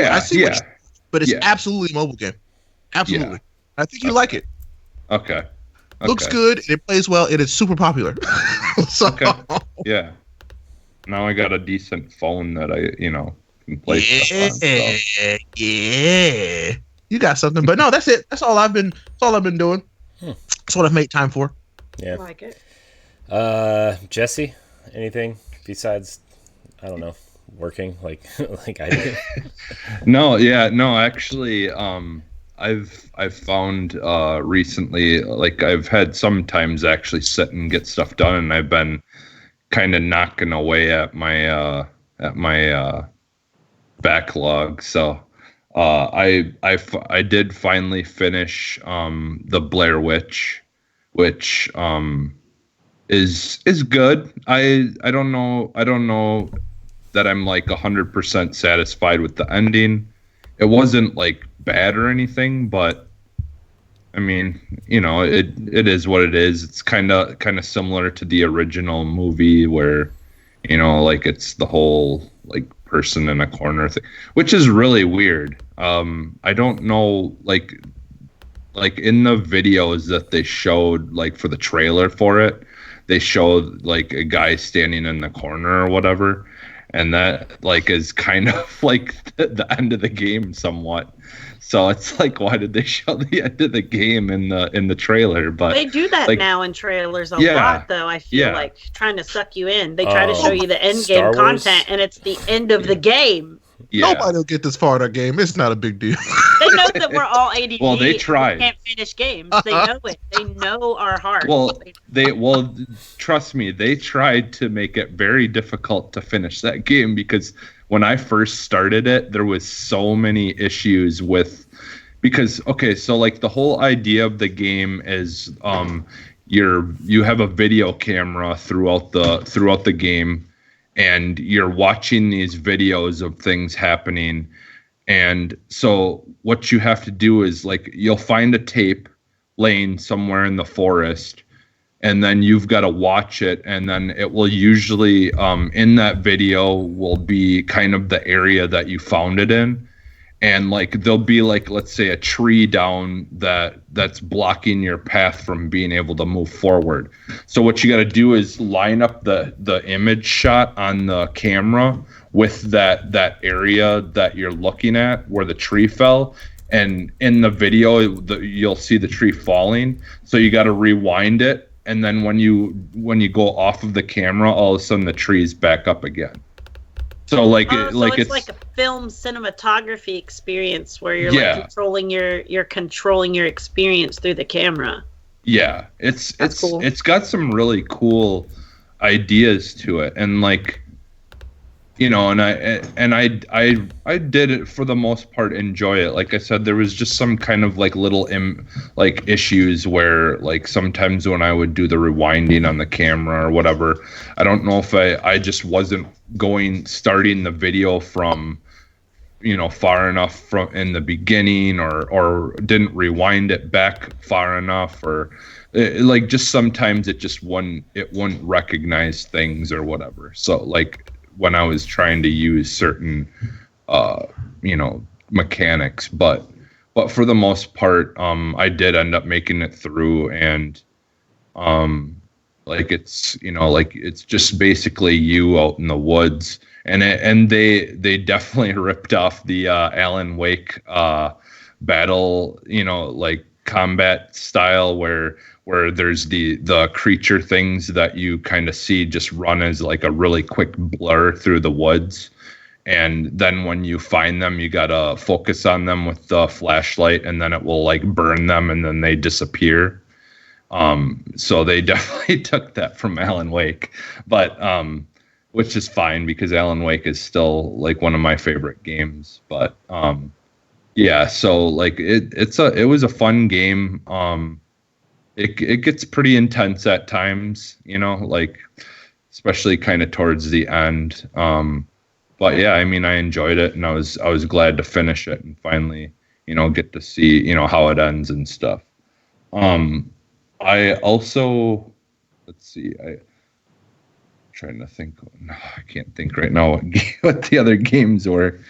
But it's absolutely a mobile game. Absolutely. Yeah. I think you like it. Okay. Looks good. And it plays well. And it's super popular. So. Okay. Yeah. Now I got a decent phone that I can play stuff on. So. Yeah. You got something, but no, that's it. That's all I've been doing. That's what I've made time for. Yeah. I like it. Jesse, anything besides, I don't know, working like I do? No, actually, I've found recently, like I've had sometimes actually sit and get stuff done, and I've been kind of knocking away at my backlog. So I did finally finish the Blair Witch, which is good. I don't know that I'm like 100% satisfied with the ending. It wasn't like bad or anything, but I mean, it is what it is. It's kind of similar to the original movie where, like it's the whole like person in a corner thing, which is really weird. I don't know, like in the videos that they showed, like for the trailer for it, they showed like a guy standing in the corner or whatever. and that like is kind of like the end of the game somewhat. So it's like, why did they show the end of the game in the trailer? But they do that like, now in trailers a lot, though. I feel like trying to suck you in. They try to show you the end game content, and it's the end of the game. Yeah. Nobody will get this far of our game. It's not a big deal. They know that we're all ADD. Well, they tried. We can't finish games. They know it. They know our hearts. Well, trust me. They tried to make it very difficult to finish that game because when I first started it, there was so many issues with because so like the whole idea of the game is you have a video camera throughout the game. And you're watching these videos of things happening. And so what you have to do is like, you'll find a tape laying somewhere in the forest and then you've got to watch it. And then it will usually, in that video will be kind of the area that you found it in. And like, there'll be like, let's say a tree down that's blocking your path from being able to move forward. So what you got to do is line up the image shot on the camera with that area that you're looking at where the tree fell. And in the video, you'll see the tree falling. So you got to rewind it. And then when you go off of the camera, all of a sudden the tree's back up again. So it's like a film cinematography experience where you're like controlling your experience through the camera. Yeah, it's cool. It's got some really cool ideas to it, and like, you know, and I did it for the most part enjoy it. Like I said, there was just some kind of like little issues where like sometimes when I would do the rewinding on the camera or whatever, I don't know if I just wasn't starting the video from, you know, far enough from in the beginning or didn't rewind it back far enough or like just sometimes it wouldn't recognize things or whatever. So like when I was trying to use certain, you know, mechanics, but for the most part, I did end up making it through and, like it's, you know, like it's just basically you out in the woods and they definitely ripped off the, Alan Wake, battle, you know, like combat style where there's the creature things that you kind of see just run as like a really quick blur through the woods. And then when you find them, you got to focus on them with the flashlight and then it will like burn them and then they disappear. So they definitely took that from Alan Wake, but, which is fine because Alan Wake is still like one of my favorite games, but, yeah, so like it was a fun game. It gets pretty intense at times, you know, like especially kind of towards the end. But yeah, I mean, I enjoyed it and I was glad to finish it and finally, you know, get to see, you know, how it ends and stuff. I also, let's see, I'm trying to think. No, I can't think right now what the other games were.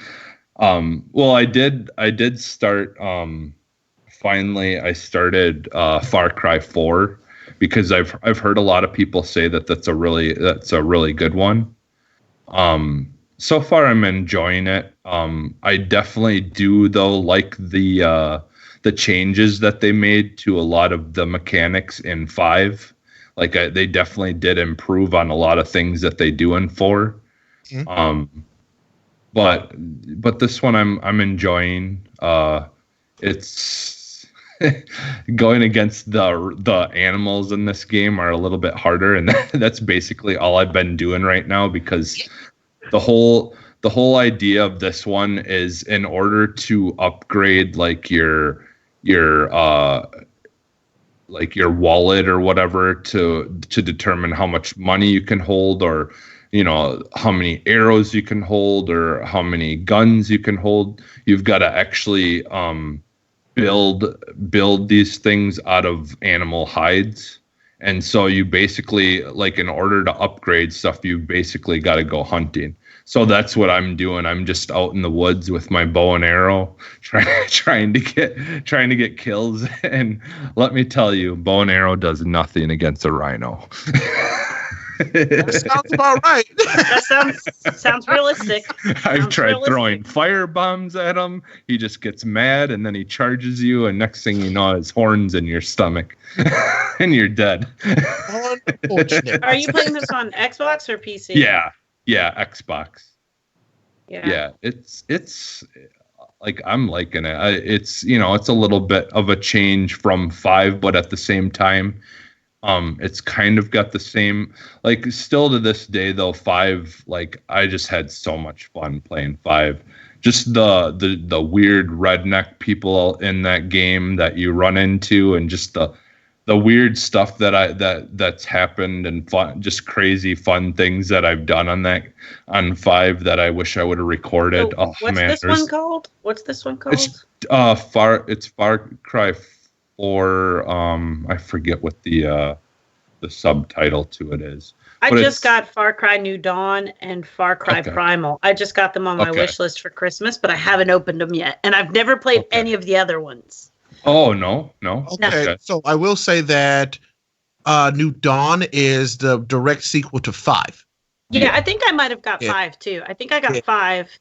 Well, I did start, finally I started, Far Cry 4 because I've heard a lot of people say that's a really good one. So far I'm enjoying it. I definitely do though, like the changes that they made to a lot of the mechanics in 5. Like they definitely did improve on a lot of things that they do in 4. Mm-hmm. But this one I'm enjoying. It's going against the animals in this game are a little bit harder, and that's basically all I've been doing right now because the whole idea of this one is in order to upgrade like your wallet or whatever to determine how much money you can hold or, you know, how many arrows you can hold or how many guns you can hold. You've got to actually build these things out of animal hides. And so you basically, like, in order to upgrade stuff, you basically got to go hunting. So that's what I'm doing. I'm just out in the woods with my bow and arrow, trying to get kills. And let me tell you, bow and arrow does nothing against a rhino. That sounds about right. That sounds realistic. I've tried throwing fire bombs at him. He just gets mad, and then he charges you, and next thing you know, his horns in your stomach, and you're dead. Unfortunate. Are you playing this on Xbox or PC? Yeah, Xbox. Yeah. It's like I'm liking it. It's it's a little bit of a change from 5, but at the same time, it's kind of got the same, like, still to this day though. 5, like, I just had so much fun playing 5. Just the weird redneck people in that game that you run into, and just the weird stuff that's happened, and fun, just crazy fun things that I've done on 5 that I wish I would have recorded. So what's this one called? It's Far Cry 4. I forget what the subtitle to it is. I just got Far Cry New Dawn and Far Cry Primal. I just got them on my wish list for Christmas, but I haven't opened them yet, and I've never played any of the other ones. Oh, no. Okay, so I will say that New Dawn is the direct sequel to 5. Yeah, I think I might have got 5 too. I think I got 5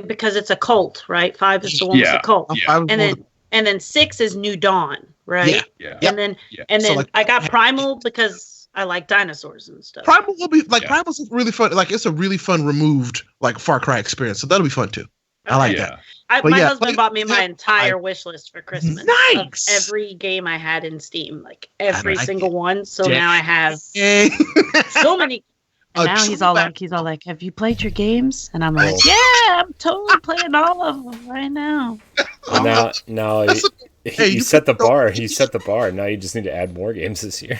because it's a cult, right? 5 is the one with the cult. Yeah. And then 6 is New Dawn, right? Yeah. And then So, like, I got Primal because I like dinosaurs and stuff. Primal will be like Primal's really fun. Like, it's a really fun removed like Far Cry experience. So that'll be fun too. I like that. My husband bought me my entire wish list for Christmas. Nice. Of every game I had in Steam, like every single one. So now I have so many. And now he's all like, "Have you played your games?" And I'm like, "Yeah, I'm totally playing all of them right now." Well, now he set the bar. He set the bar. Now you just need to add more games this year.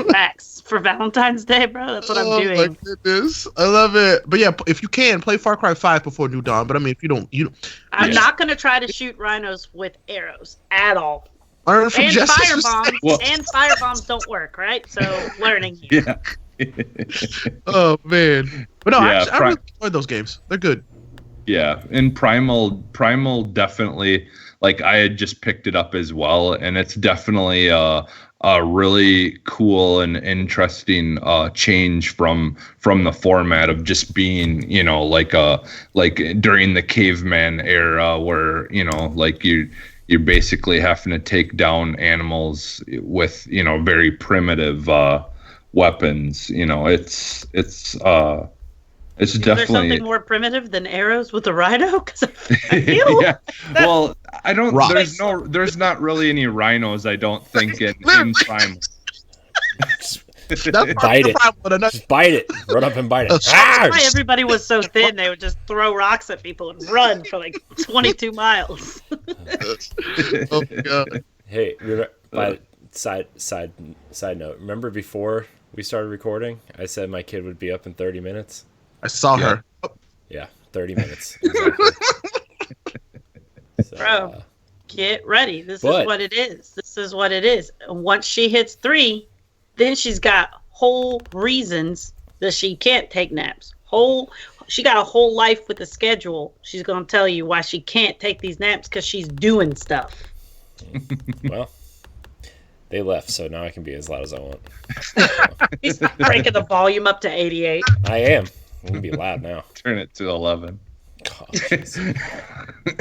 Facts for Valentine's Day, bro. That's what I'm doing. My goodness. I love it. But yeah, if you can, play Far Cry 5 before New Dawn. But I mean, if you don't, I'm not gonna try to shoot rhinos with arrows at all. Learn from firebombs and firebombs don't work, right? So learning here. Yeah. Oh man. But no, I really enjoyed those games. They're good. Yeah, and Primal definitely, like, I had just picked it up as well, and it's definitely a really cool and interesting change from the format of just being, like during the caveman era, where like you're basically having to take down animals with very primitive weapons. It's Is definitely there something more primitive than arrows with a rhino? Because I feel Well, I don't. There's not really any rhinos. I don't think in Primal. Bite it. Just bite it. Run up and bite it. That's why everybody was so thin. They would just throw rocks at people and run for like 22 miles. Oh my god. Hey, side note. Remember before we started recording, I said my kid would be up in 30 minutes. I saw her. Yeah, 30 minutes. Exactly. So, bro, get ready. This is what it is. And once she hits 3, then she's got whole reasons that she can't take naps. She got a whole life with a schedule. She's going to tell you why she can't take these naps, because she's doing stuff. Well, they left, so now I can be as loud as I want. He's cranking the volume up to 88. I am. I'm going to be loud now. Turn it to 11.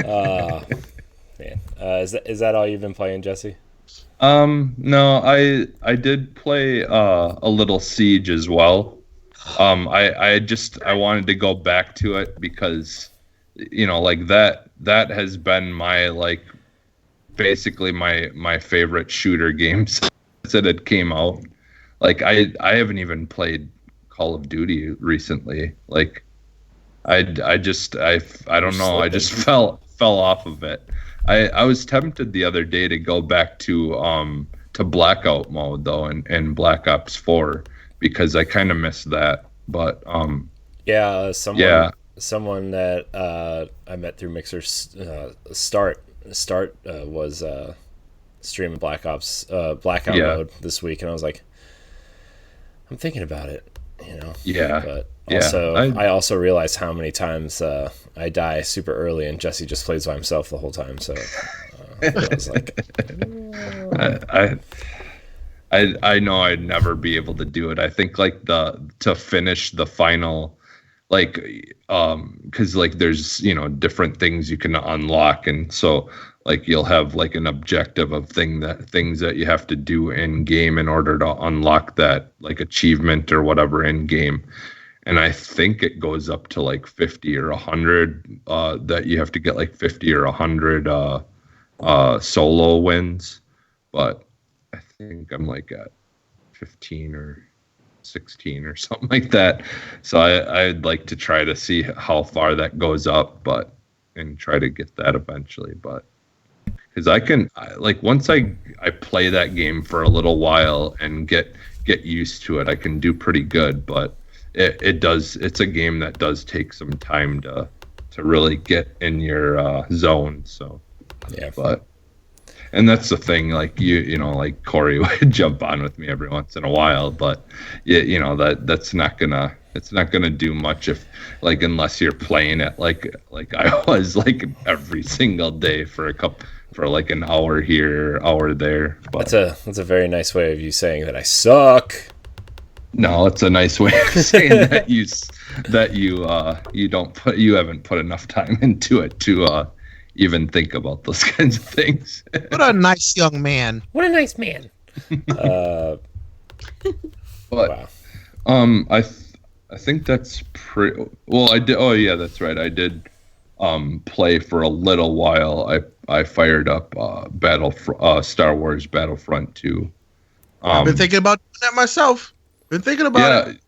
Oh, man. Is that all you've been playing, Jesse? No, I did play a little Siege as well. I wanted to go back to it because like that has been my, like, basically my favorite shooter games that it came out. Like I haven't even played Call of Duty recently. Like I don't know. I just fell off of it. I was tempted the other day to go back to blackout mode though, and Black Ops 4, because I kind of missed that. But someone that I met through Mixer's start was streaming blackout mode this week, and I was like, I'm thinking about it, but also I also realized how many times I die super early and Jesse just plays by himself the whole time, so I was like, I know I'd never be able to do it. I think like to finish the final, like because like there's different things you can unlock, and so like you'll have like an objective of things that you have to do in game in order to unlock that like achievement or whatever in game. And I think it goes up to like 50 or 100 that you have to get like 50 or 100 solo wins. But I think I'm like at 15 or 16 or something like that. So I'd like to try to see how far that goes up, and try to get that eventually. But because once I play that game for a little while and get used to it, I can do pretty good. But it's a game that does take some time to really get in your zone. So yeah, and that's the thing, like like Corey would jump on with me every once in a while, but that's not gonna do much if unless you're playing it like I was like every single day for like an hour here, hour there. But that's a very nice way of you saying that I suck. No, it's a nice way of saying that you haven't put enough time into it to even think about those kinds of things. What a nice young man. What a nice man. But wow. I think that's pretty well. I did. Oh yeah, that's right. I did play for a little while. I fired up Star Wars Battlefront 2. I've been thinking about doing that myself. Been thinking about it.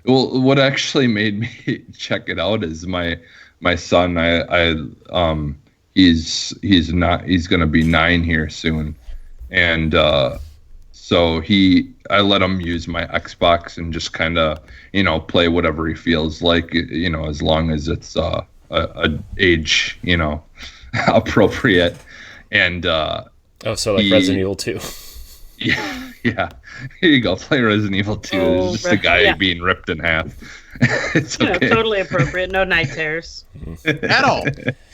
Well, what actually made me check it out is my son. He's going to be 9 here soon, and so I let him use my Xbox and just kind of play whatever he feels like, as long as it's a age appropriate. And so like Resident Evil 2. Yeah. Here you go. Play Resident Evil 2. It's just a guy being ripped in half. It's okay. Totally appropriate. No night terrors. At all.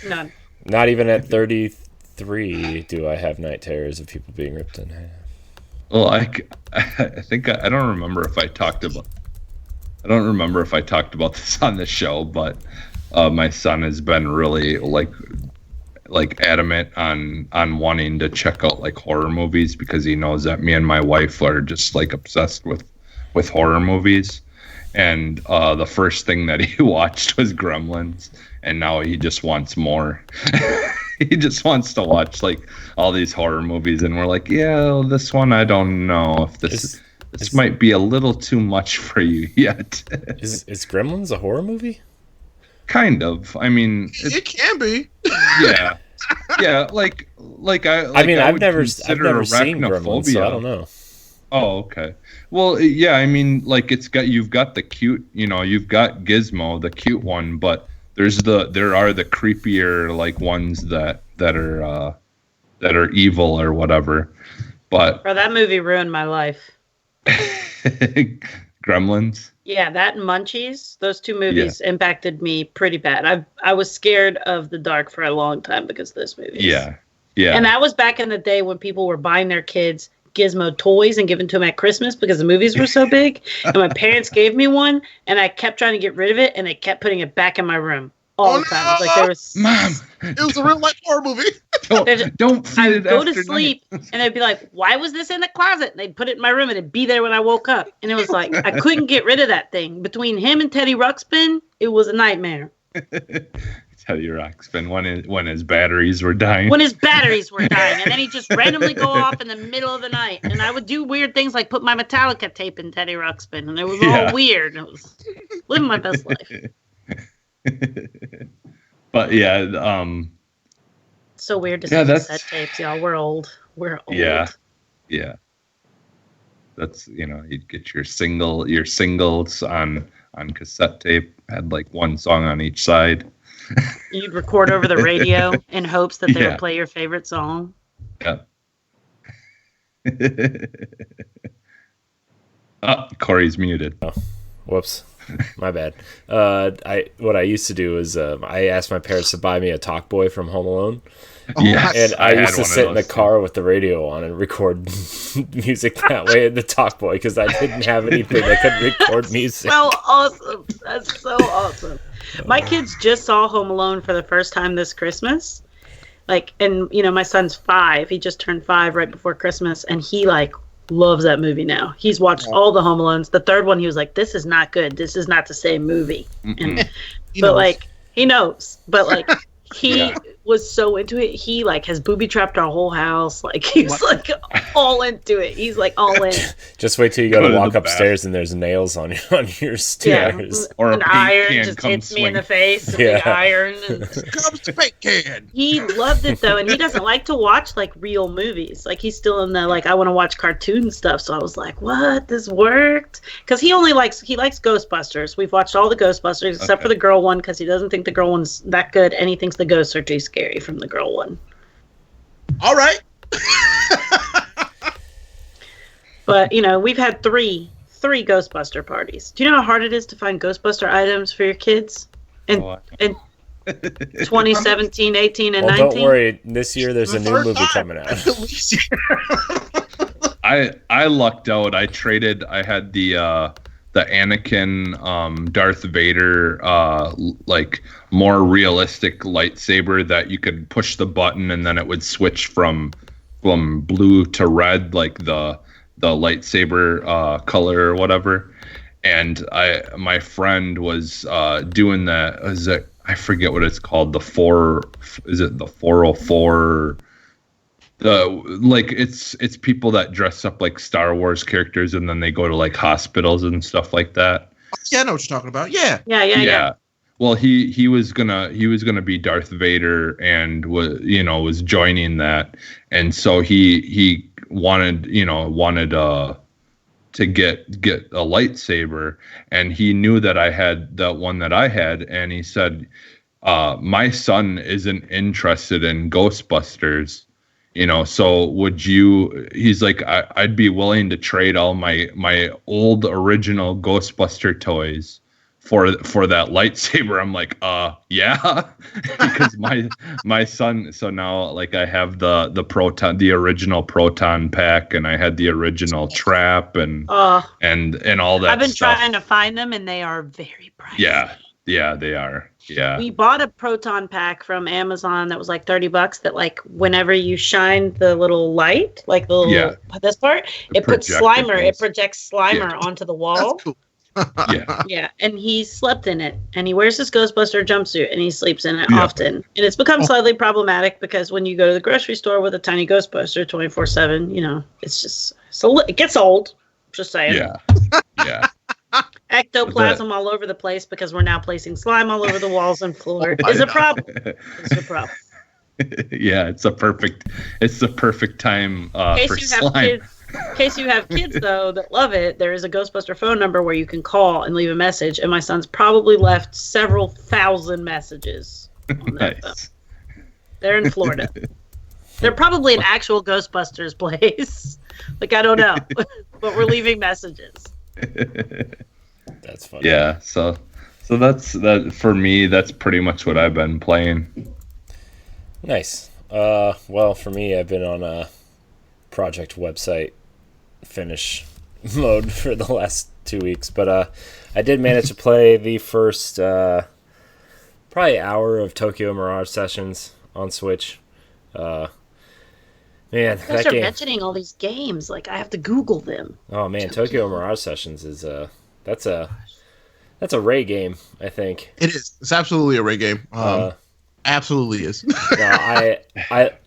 None. Not even at 33 do I have night terrors of people being ripped in half. Well, I think I don't remember if I talked about this on the show, but my son has been really like adamant on wanting to check out like horror movies, because he knows that me and my wife are just like obsessed with horror movies. And the first thing that he watched was Gremlins, and now he just wants more. He just wants to watch like all these horror movies, and we're like, yeah, this one I don't know if this might be a little too much for you yet. Is Gremlins a horror movie? Kind of. I mean, it can be. Yeah. Yeah, I've never seen Gremlins, so I don't know. Oh, okay. Well, yeah, I mean, like you've got the cute, you've got Gizmo, the cute one, but there are the creepier like ones that are evil or whatever. But that movie ruined my life. Gremlins. Yeah, that and Munchies, those two movies impacted me pretty bad. I was scared of the dark for a long time because of those movies. Yeah. Yeah. And that was back in the day when people were buying their kids Gizmo toys and giving to them at Christmas because the movies were so big. And my parents gave me one, and I kept trying to get rid of it, and they kept putting it back in my room all the time. Like there was Mom, it was a real life horror movie. Don't feed I it would go after to sleep, and they'd be like, "Why was this in the closet?" And they'd put it in my room, and it'd be there when I woke up. And it was like I couldn't get rid of that thing. Between him and Teddy Ruxpin, it was a nightmare. Teddy Ruxpin when his batteries were dying. When his batteries were dying, and then he'd just randomly go off in the middle of the night. And I would do weird things like put my Metallica tape in Teddy Ruxpin, and it was all weird. It was living my best life. But yeah, so weird to see cassette tapes, y'all. We're old. We're old. Yeah. That's you'd get your singles on cassette tape, had like one song on each side. You'd record over the radio in hopes that they would play your favorite song. Yeah. Corey's muted. Oh, whoops. My bad. What I used to do is I asked my parents to buy me a Talk Boy from Home Alone, And I used to sit in the car with the radio on and record music that way in the Talk Boy because I didn't have anything that could record music. So awesome. That's so awesome. My kids just saw Home Alone for the first time this Christmas. And my son's 5. He just turned 5 right before Christmas, and he loves that movie now. He's watched all the Home Alones. The third one, he was like, "This is not good. This is not the same movie." And, he knows. But he was so into it. He has booby trapped our whole house. He's all into it. He's all in. Just wait till you go to walk upstairs and there's nails on your stairs. Or an iron just hits me in the face. A big iron. Comes the paint can. He loved it though, and he doesn't like to watch real movies. He's still in the I want to watch cartoon stuff. So I was like, "What? This worked?" Because he likes Ghostbusters. We've watched all the Ghostbusters except for the girl one because he doesn't think the girl one's that good, and he thinks the ghosts are too scary from the girl one. All right. But we've had three Ghostbuster parties. Do you know how hard it is to find Ghostbuster items for your kids? In 2017, 18, and 19. Don't worry. This year there's a new movie coming out. I lucked out. I had the Anakin Darth Vader more realistic lightsaber that you could push the button and then it would switch from blue to red, the lightsaber color or whatever. And my friend was doing that. I forget what it's called. Is it the 404? It's people that dress up like Star Wars characters and then they go to hospitals and stuff like that. Yeah, I know what you're talking about. Yeah. Well, he was gonna be Darth Vader and was joining that, and so he wanted to get a lightsaber, and he knew that I had the one that I had, and he said, my son isn't interested in Ghostbusters. So would you? He's like, I'd be willing to trade all my old original Ghostbuster toys for that lightsaber. I'm like, yeah, because my son. So now I have the original proton pack, and I had the original trap and all that. I've been stuff. trying to find them, and they are very pricey. Yeah, they are. Yeah. We bought a proton pack from Amazon that was $30 that whenever you shine the little light, the little this part, it puts Slimer, it projects Slimer onto the wall. That's cool. Yeah, and he slept in it, and he wears this Ghostbuster jumpsuit, and he sleeps in it often. And it's become slightly problematic because when you go to the grocery store with a tiny Ghostbuster 24/7, it's just it gets old. Just saying. Yeah. Ectoplasm all over the place because we're now placing slime all over the walls and floor is a problem. It's a problem. Yeah, it's the perfect time for slime. In case you have kids, though, that love it, there is a Ghostbuster phone number where you can call and leave a message, and my son's probably left several thousand messages on that phone. They're in Florida. They're probably an actual Ghostbusters place. I don't know, but we're leaving messages. That's funny. Yeah, so that's that for me. That's pretty much what I've been playing. Nice. Well, for me, I've been on a project website finish mode for the last 2 weeks, but I did manage to play the first probably hour of Tokyo Mirage Sessions on Switch. Man, that game. Mentioning all these games, I have to Google them. Oh man, Tokyo Mirage Sessions is that's a Ray game, I think. It is. It's absolutely a Ray game. Absolutely is. No,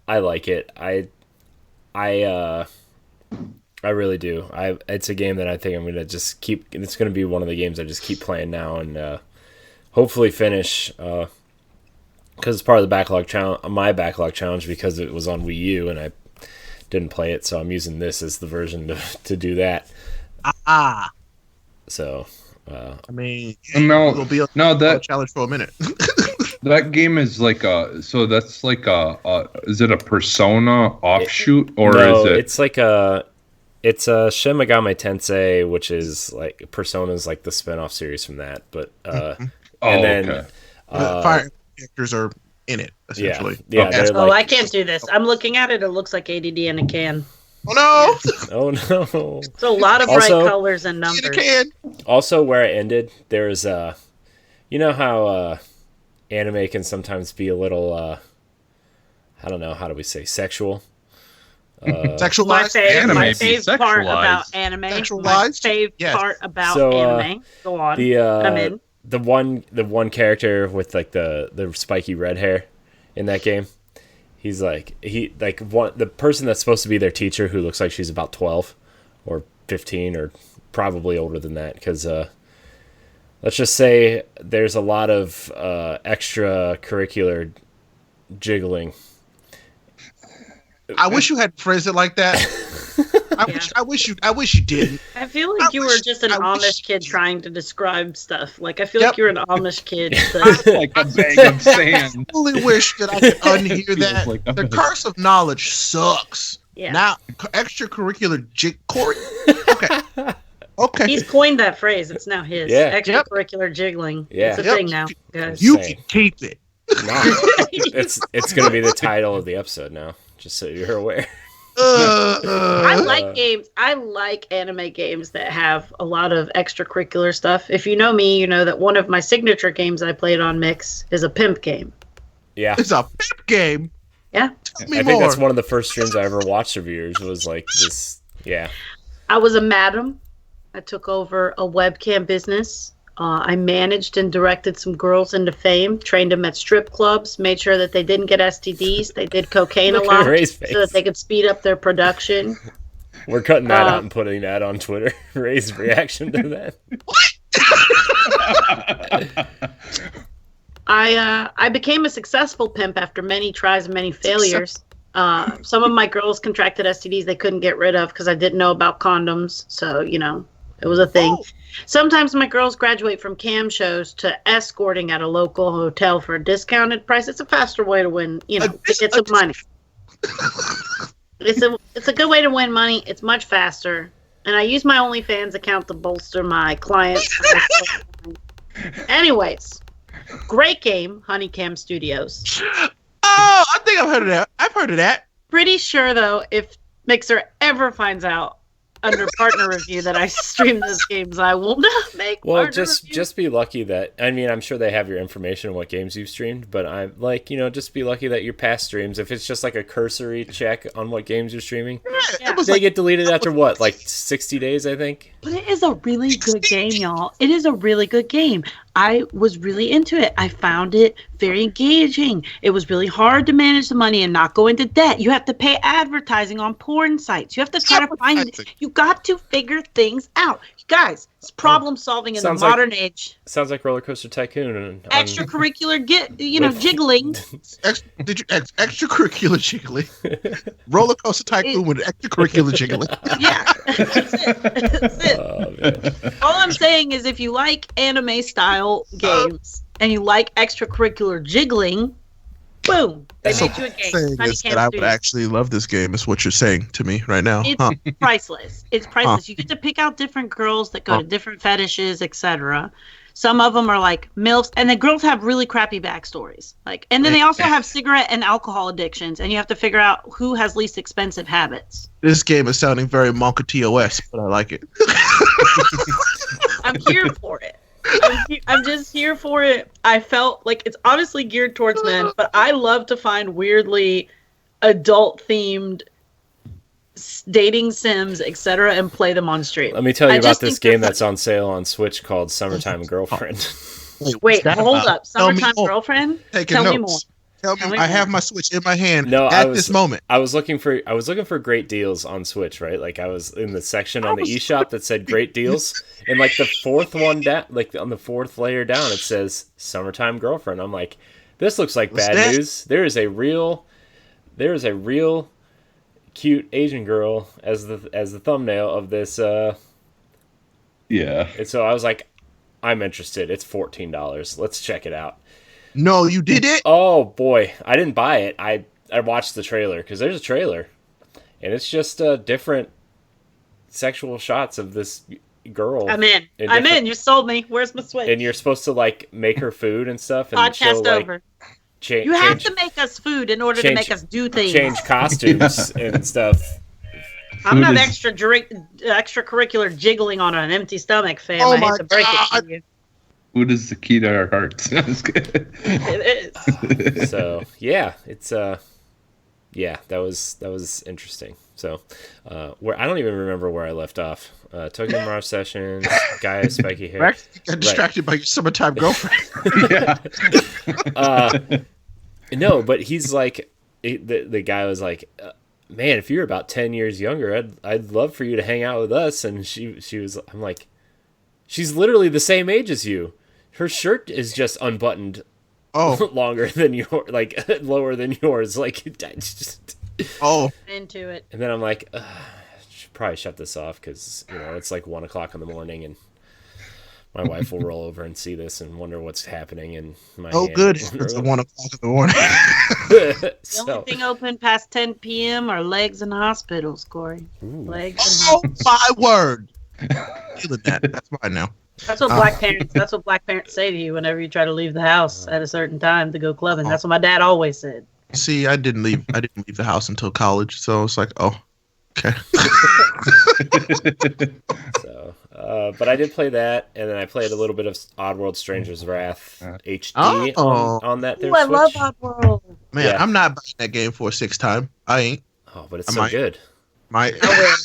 I like it. I really do. It's a game that I think I'm gonna just keep. It's gonna be one of the games I just keep playing now and hopefully finish. Because it's part of the backlog challenge. My backlog challenge because it was on Wii U and I didn't play it, so I'm using this as the version to do that. So, I mean, it'll be a challenge for a minute. That game is is it a Persona offshoot or no, is it? It's a Shin Megami Tensei, which is Persona's the spinoff series from that, but okay. Fire characters are in it, essentially. Yeah. Yes. Oh, I can't do this. I'm looking at it. It looks like ADD in a can. Oh no! Oh no! It's a lot of bright colors and numbers. In a can. Also, where I ended, there's you know how anime can sometimes be a little I don't know, how do we say, sexual? Sexualized. My fave part about anime. Sexualized? My fave part about anime. Go on. I'm in. The one character with like the spiky red hair in that game. He's the person that's supposed to be their teacher, who looks like she's about 12 or 15 or probably older than that, because let's just say there's a lot of extracurricular jiggling. I wish you had phrased it like that. I wish you didn't. I feel like you were just an Amish kid trying to describe stuff. Like, I feel like you're an Amish kid. Like a bag of sand. I really wish that I could unhear that. Like the curse of knowledge sucks. Yeah. Now, extracurricular Okay. He's coined that phrase. It's now his. Yeah. Extracurricular jiggling. Yeah. It's a thing now, guys. You can keep it. No, it's going to be the title of the episode now, just so you're aware. I like games. I like anime games that have a lot of extracurricular stuff. If you know me, you know that one of my signature games I played on Mix is a pimp game. Yeah. It's a pimp game? Yeah. Tell me I think more. that's one of the first streams I ever watched of yours, was like this. Yeah. I was a madam. I took over a webcam business. I managed and directed some girls into fame, trained them at strip clubs, made sure that they didn't get STDs. They did cocaine a lot so that they could speed up their production. We're cutting that out and putting that on Twitter. Ray's reaction to that. I became a successful pimp after many tries and many failures. Some of my girls contracted STDs they couldn't get rid of because I didn't know about condoms. So, it was a thing. Oh. Sometimes my girls graduate from cam shows to escorting at a local hotel for a discounted price. It's a faster way to win, to get some money. It's a good way to win money. It's much faster. And I use my OnlyFans account to bolster my clients. Anyways, great game, Honeycam Studios. Oh, I think I've heard of that. Pretty sure, though, if Mixer ever finds out under partner review that I stream those games, I will not make just be lucky that, I'm sure they have your information on what games you've streamed, but I'm like, just be lucky that your past streams, if it's just like a cursory check on what games you're streaming, they get deleted after what, like 60 days, I think? But it is a really good game, y'all. It is a really good game. I was really into it. I found it very engaging. It was really hard to manage the money and not go into debt. You have to pay advertising on porn sites. You have to try to find it. You got to figure things out. Guys, it's problem solving in the modern age. Sounds like Roller Coaster Tycoon. Extracurricular, jiggling. Extracurricular jiggling. Roller Coaster Tycoon with extracurricular jiggling. Yeah, that's it. Oh, all I'm saying is, if you like anime style games and you like extracurricular jiggling, boom, they made you a game. I would actually love this game, is what you're saying to me right now. It's priceless. It's priceless. You get to pick out different girls that go to different fetishes, etc. Some of them are like MILFs, and the girls have really crappy backstories. And then they also have cigarette and alcohol addictions, and you have to figure out who has least expensive habits. This game is sounding very Monka TOS, but I like it. I'm here for it. I'm just here for it. I felt like it's honestly geared towards men, but I love to find weirdly adult-themed dating sims, etc., and play them on stream. Let me tell you about this game that's on sale on Switch called Summertime Girlfriend. Wait, hold up. Summertime Girlfriend? Tell me more. Tell me, I have my Switch in my hand this moment. I was looking for great deals on Switch, right? Like, I was in the section on the eShop that said great deals, and like the fourth one down, like on the fourth layer down, it says Summertime Girlfriend. I'm like, this looks like bad news. There is a real cute Asian girl as the thumbnail of this. Yeah. And so I was like, I'm interested. It's $14. Let's check it out. No, you did it? Oh boy, I didn't buy it. I watched the trailer, because there's a trailer, and it's just different sexual shots of this girl. I'm in. You sold me. Where's my Switch? And you're supposed to like make her food and stuff, and Podcast over. You have to make us food in order to make us do things. Change costumes and stuff. I'm not extracurricular jiggling on an empty stomach, fam. I hate to break it to you. Food is the key to our hearts. It is. So yeah, it's yeah, that was interesting. So where I don't even remember where I left off. Tokyo Mirage Sessions, guy with spiky hair. Got distracted by your summertime girlfriend. Yeah. No, but he's like, the guy was like, man, if you're about 10 years younger, I'd love for you to hang out with us. And she was, I'm like, she's literally the same age as you. Her shirt is just unbuttoned. Longer than yours, like lower than yours. Like, just. Into it. And then I'm like, I should probably shut this off because, it's like 1 o'clock in the morning and my wife will roll over and see this and wonder what's happening in my hand. Good. It's 1 o'clock in the morning. The only thing open past 10 p.m. are legs in hospitals, Corey. Ooh. Legs in hospitals. My word. Feeling that. That's mine now. That's what black parents say to you whenever you try to leave the house at a certain time to go clubbing. That's what my dad always said. See, I didn't leave the house until college, so it's like, okay. So, but I did play that, and then I played a little bit of Oddworld Stranger's Wrath HD on that. I love Oddworld. Man, yeah. I'm not buying that game for a 6th time. I ain't. Oh, but it's so good. I will. I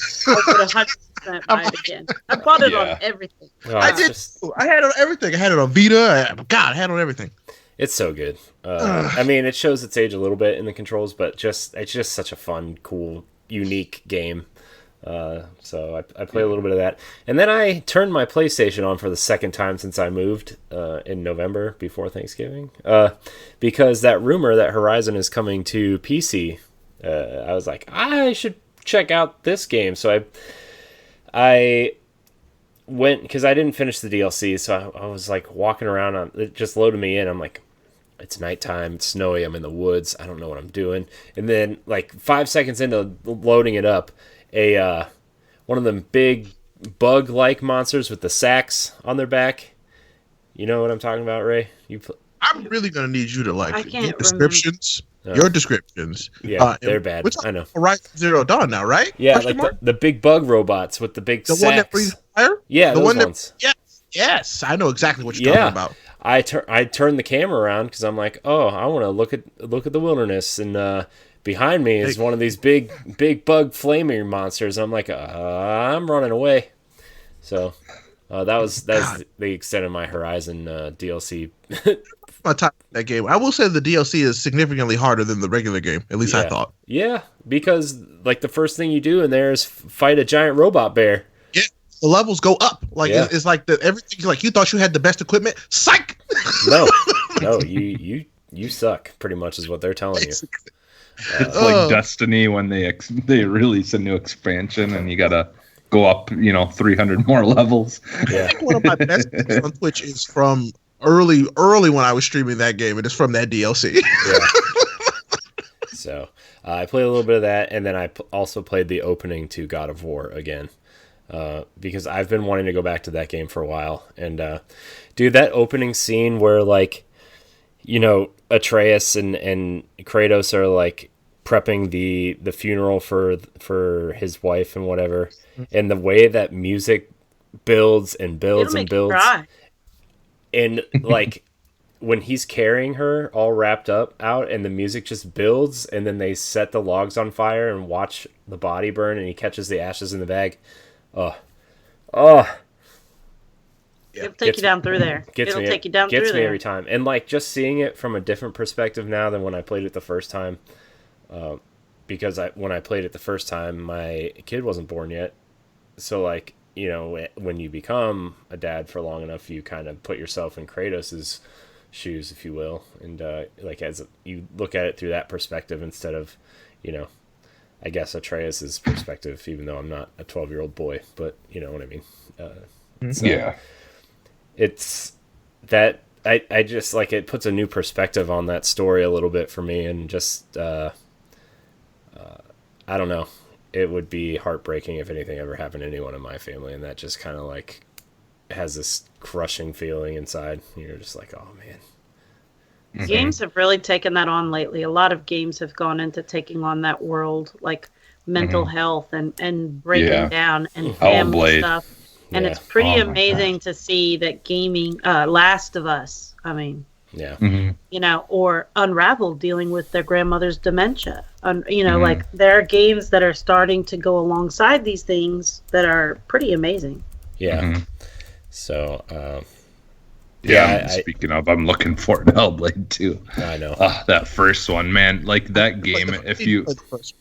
would 100% buy it again. I bought it on everything. Oh, I did. I had it on everything. I had it on Vita. I had it on everything. It's so good. I mean, it shows its age a little bit in the controls, but it's just such a fun, cool, unique game. So I play a little bit of that. And then I turned my PlayStation on for the second time since I moved in November before Thanksgiving. Because that rumor that Horizon is coming to PC, I was like, I should check out this game. So I went, because I didn't finish the DLC, so I was like walking around, it just loaded me in. I'm like, it's nighttime, it's snowy, I'm in the woods, I don't know what I'm doing. And then like 5 seconds into loading it up, one of them big bug-like monsters with the sacks on their back. You know what I'm talking about, Ray? I'm really gonna need you to get descriptions. Your descriptions. Yeah, they're bad. I know. Horizon Zero Dawn now, right? Yeah, like the big bug robots with the big sacks. One that breathes fire? Yeah, those ones. Yes, I know exactly what you're talking about. I turned the camera around because I'm like, I want to look at the wilderness, and behind me is one of these big bug flaming monsters. And I'm like, I'm running away. So that was the extent of my Horizon DLC. My time that game. I will say the DLC is significantly harder than the regular game. At least I thought. Yeah, because like the first thing you do in there is fight a giant robot bear. Yeah, the levels go up. Like it's like everything. Like you thought you had the best equipment. Psych. No, you suck. Pretty much is what they're telling you. It's like Destiny when they release a new expansion and you gotta go up 300 more levels. Yeah. I think one of my best games on Twitch is from early when I was streaming that game. It is from that DLC. Yeah. So I played a little bit of that, and then I also played the opening to God of War again, because I've been wanting to go back to that game for a while. And dude, that opening scene where Atreus and Kratos are like prepping the funeral for his wife and whatever, and the way that music builds and builds and builds. And like when he's carrying her all wrapped up out and the music just builds, and then they set the logs on fire and watch the body burn, and he catches the ashes in the bag. It'll take you down through there. It'll take you down through there. Gets me every time. And like just seeing it from a different perspective now than when I played it the first time. Because when I played it the first time, my kid wasn't born yet. So like, when you become a dad for long enough, you kind of put yourself in Kratos' shoes, if you will. And as you look at it through that perspective instead of, I guess Atreus' perspective, even though I'm not a 12-year-old boy, but you know what I mean? Yeah. It's that I just it puts a new perspective on that story a little bit for me, and just I don't know. It would be heartbreaking if anything ever happened to anyone in my family, and that just kind of has this crushing feeling inside. You're just like, oh man, Games have really taken that on lately. A lot of games have gone into taking on that world, like mental health and breaking down and family stuff. And it's pretty amazing to see that gaming, Last of Us, I mean, or Unravel dealing with their grandmother's dementia. Like there are games that are starting to go alongside these things that are pretty amazing. Yeah. So, speaking of, I'm looking forward to Hellblade 2. I know. That first one, man. Like that game,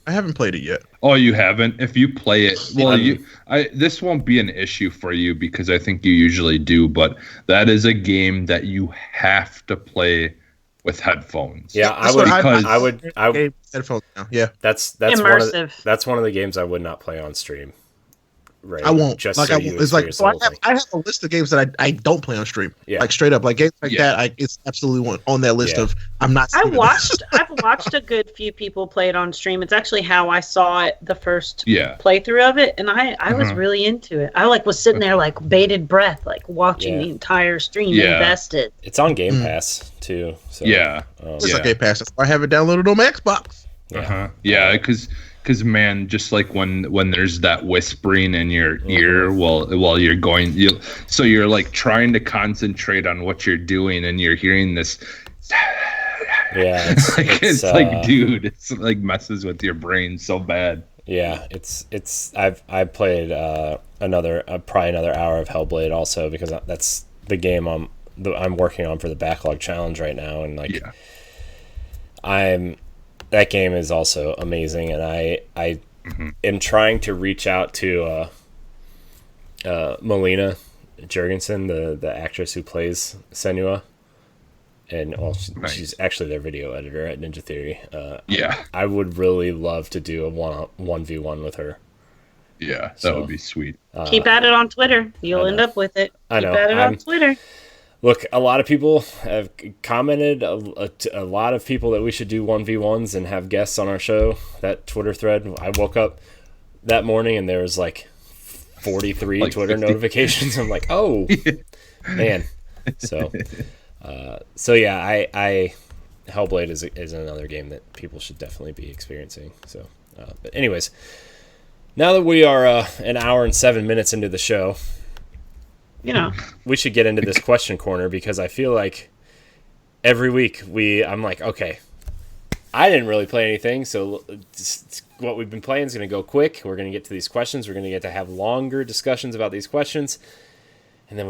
I haven't played it yet. Oh, you haven't? If you play it, well, this won't be an issue for you because I think you usually do, but that is a game that you have to play with headphones. Yeah, I would headphones now. Yeah. That's immersive. That's one of the games I would not play on stream. Right. I won't. Just like so I won't. It's like so I have a list of games that I don't play on stream. Yeah. Like straight up, like games like that. It's absolutely one on that list of I'm not. I've watched a good few people play it on stream. It's actually how I saw it the first playthrough of it, and I was really into it. I was sitting there like bated breath, like watching the entire stream, invested. It's on Game Pass too. So, it's on Game Pass. That's why I have it downloaded on my Xbox. Because man, just like when there's that whispering in your ear while you're going, you're like trying to concentrate on what you're doing, and you're hearing this. Yeah, it's like, dude, it's like messes with your brain so bad. Yeah, I've played probably another hour of Hellblade also because that's the game I'm working on for the backlog challenge right now, and that game is also amazing, and I am trying to reach out to Melina Jurgensen, the actress who plays Senua, and she's actually their video editor at Ninja Theory. I would really love to do a 1v1 with her. Yeah, that would be sweet. Keep at it on Twitter. You'll end up with it. I know. Keep at it on Twitter. Look, a lot of people have commented, a lot of people that we should do 1v1s and have guests on our show. That Twitter thread, I woke up that morning and there was 43 Twitter 50 notifications. I'm like, oh, man. So yeah, Hellblade is another game that people should definitely be experiencing. So, but anyways, now that we are an hour and 7 minutes into the show, we should get into this question corner because I feel like every week I'm like, okay, I didn't really play anything, so what we've been playing is going to go quick. We're going to get to these questions. We're going to get to have longer discussions about these questions, and then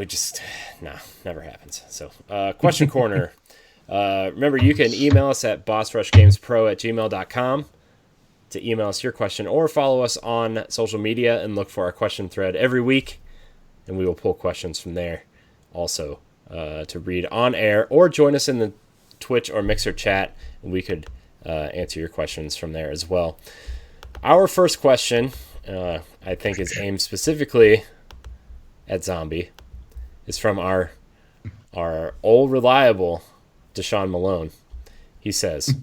never happens. So, question corner. Remember, you can email us at bossrushgamespro@gmail.com to email us your question, or follow us on social media and look for our question thread every week. And we will pull questions from there also to read on air, or join us in the Twitch or Mixer chat, and we could answer your questions from there as well. Our first question, I think, is aimed specifically at Zombie, is from our old reliable Deshaun Malone. He says,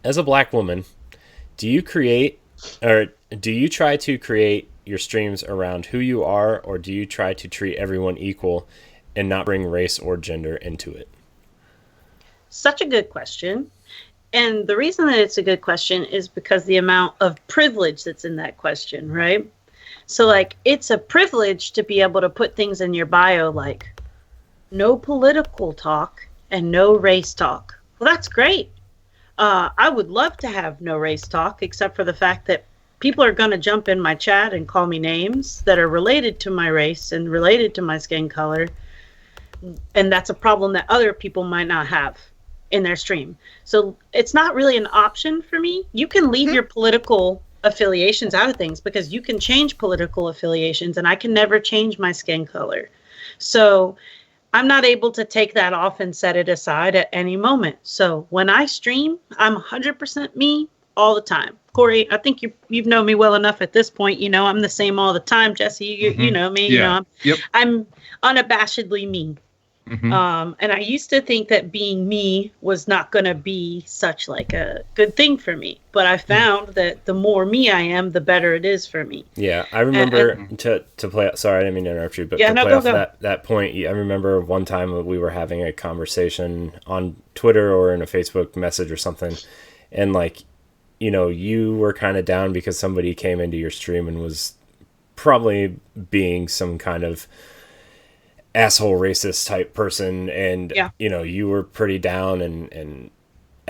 as a black woman, do you try to create your streams around who you are, or do you try to treat everyone equal and not bring race or gender into it? Such a good question. And the reason that it's a good question is because the amount of privilege that's in that question, right? So it's a privilege to be able to put things in your bio like no political talk and no race talk. Well, that's great. I would love to have no race talk, except for the fact that people are going to jump in my chat and call me names that are related to my race and related to my skin color. And that's a problem that other people might not have in their stream. So it's not really an option for me. You can leave your political affiliations out of things because you can change political affiliations, and I can never change my skin color. So I'm not able to take that off and set it aside at any moment. So when I stream, I'm 100% me all the time. Corey, I think you've known me well enough at this point. I'm the same all the time. Jesse, you know me. Yeah. I'm unabashedly me. And I used to think that being me was not going to be such like a good thing for me. But I found that the more me I am, the better it is for me. Yeah, I remember to play. Sorry, I didn't mean to interrupt you, but to play off that point, I remember one time we were having a conversation on Twitter or in a Facebook message or something, and like, you know, you were kind of down because somebody came into your stream and was probably being some kind of asshole racist type person, and you know, you were pretty down, and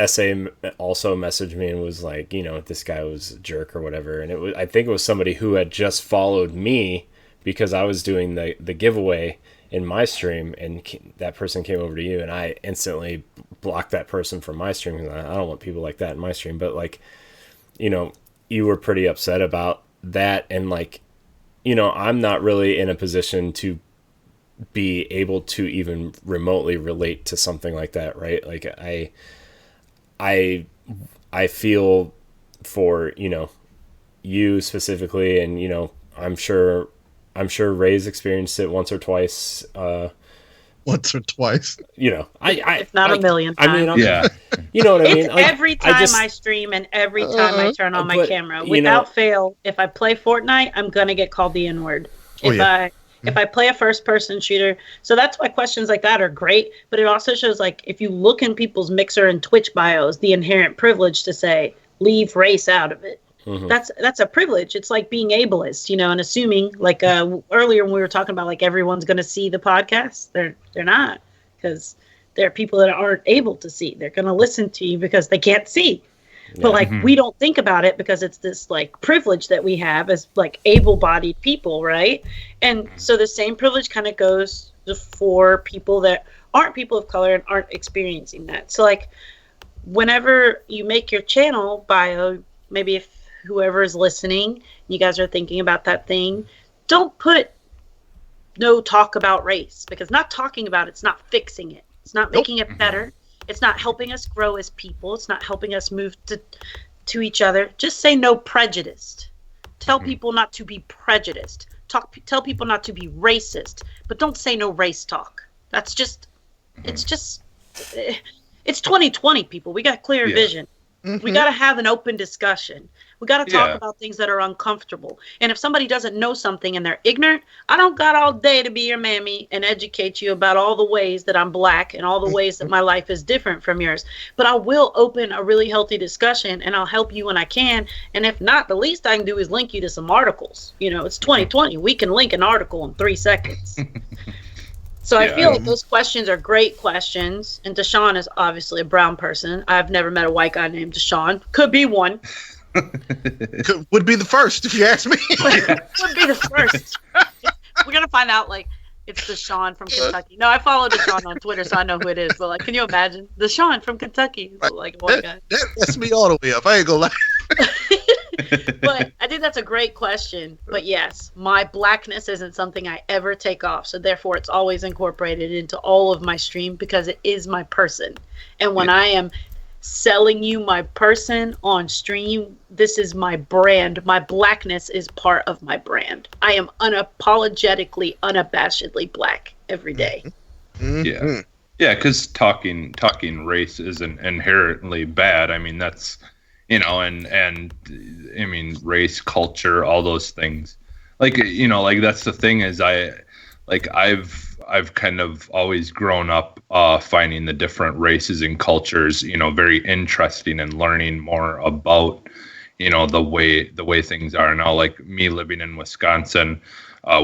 SA also messaged me and was like, you know, this guy was a jerk or whatever, and I think it was somebody who had just followed me because I was doing the giveaway in my stream, and that person came over to you, and I instantly blocked that person from my stream because I don't want people like that in my stream. But like, you know, you were pretty upset about that, and like, you know, I'm not really in a position to be able to even remotely relate to something like that, right? Like I feel for, you know, you specifically, and you know, I'm sure Ray's experienced it once or twice. Once or twice, you know, if not a million times. I mean, you know what I mean? Like, every time I stream and every time I turn on my camera, without fail, if I play Fortnite, I'm gonna get called the N-word. If I play a first-person shooter, so that's why questions like that are great. But it also shows, like, if you look in people's Mixer and Twitch bios, the inherent privilege to say leave race out of it. Mm-hmm. That's a privilege. It's like being ableist, you know, and assuming, like earlier when we were talking about like everyone's going to see the podcast, they're not, because there are people that aren't able to see. They're going to listen to you because they can't see. But like we don't think about it because it's this like privilege that we have as like able-bodied people, right? And so the same privilege kind of goes for people that aren't people of color and aren't experiencing that. So like whenever you make your channel bio, maybe if whoever is listening, you guys are thinking about that thing, don't put no talk about race, because not talking about it's not fixing it. It's not making it better. It's not helping us grow as people. It's not helping us move to each other. Just say no prejudiced. Tell people not to be prejudiced. Tell people not to be racist, but don't say no race talk. That's just, it's 2020, people. We got clear vision. We got to have an open discussion. We got to talk about things that are uncomfortable. And if somebody doesn't know something and they're ignorant, I don't got all day to be your mammy and educate you about all the ways that I'm black and all the ways that my life is different from yours. But I will open a really healthy discussion, and I'll help you when I can. And if not, the least I can do is link you to some articles. You know, it's 2020. We can link an article in 3 seconds. So I feel like those questions are great questions. And Deshaun is obviously a brown person. I've never met a white guy named Deshaun. Could be one. Would be the first, if you ask me. Would be the first. We're going to find out, like, it's Deshaun from Kentucky. No, I follow Deshaun on Twitter, so I know who it is. But, like, can you imagine? Deshaun from Kentucky. Like, a white guy. That messed me all the way up. I ain't going to lie. But I think that's a great question. But yes, my blackness isn't something I ever take off. So therefore, it's always incorporated into all of my stream because it is my person. And when I am selling you my person on stream, this is my brand. My blackness is part of my brand. I am unapologetically, unabashedly black every day. Yeah, because talking race isn't inherently bad. I mean, that's, you know, and I mean, race, culture, all those things. Like, you know, like that's the thing is I've kind of always grown up finding the different races and cultures, you know, very interesting and learning more about, you know, the way things are now. Like me living in Wisconsin,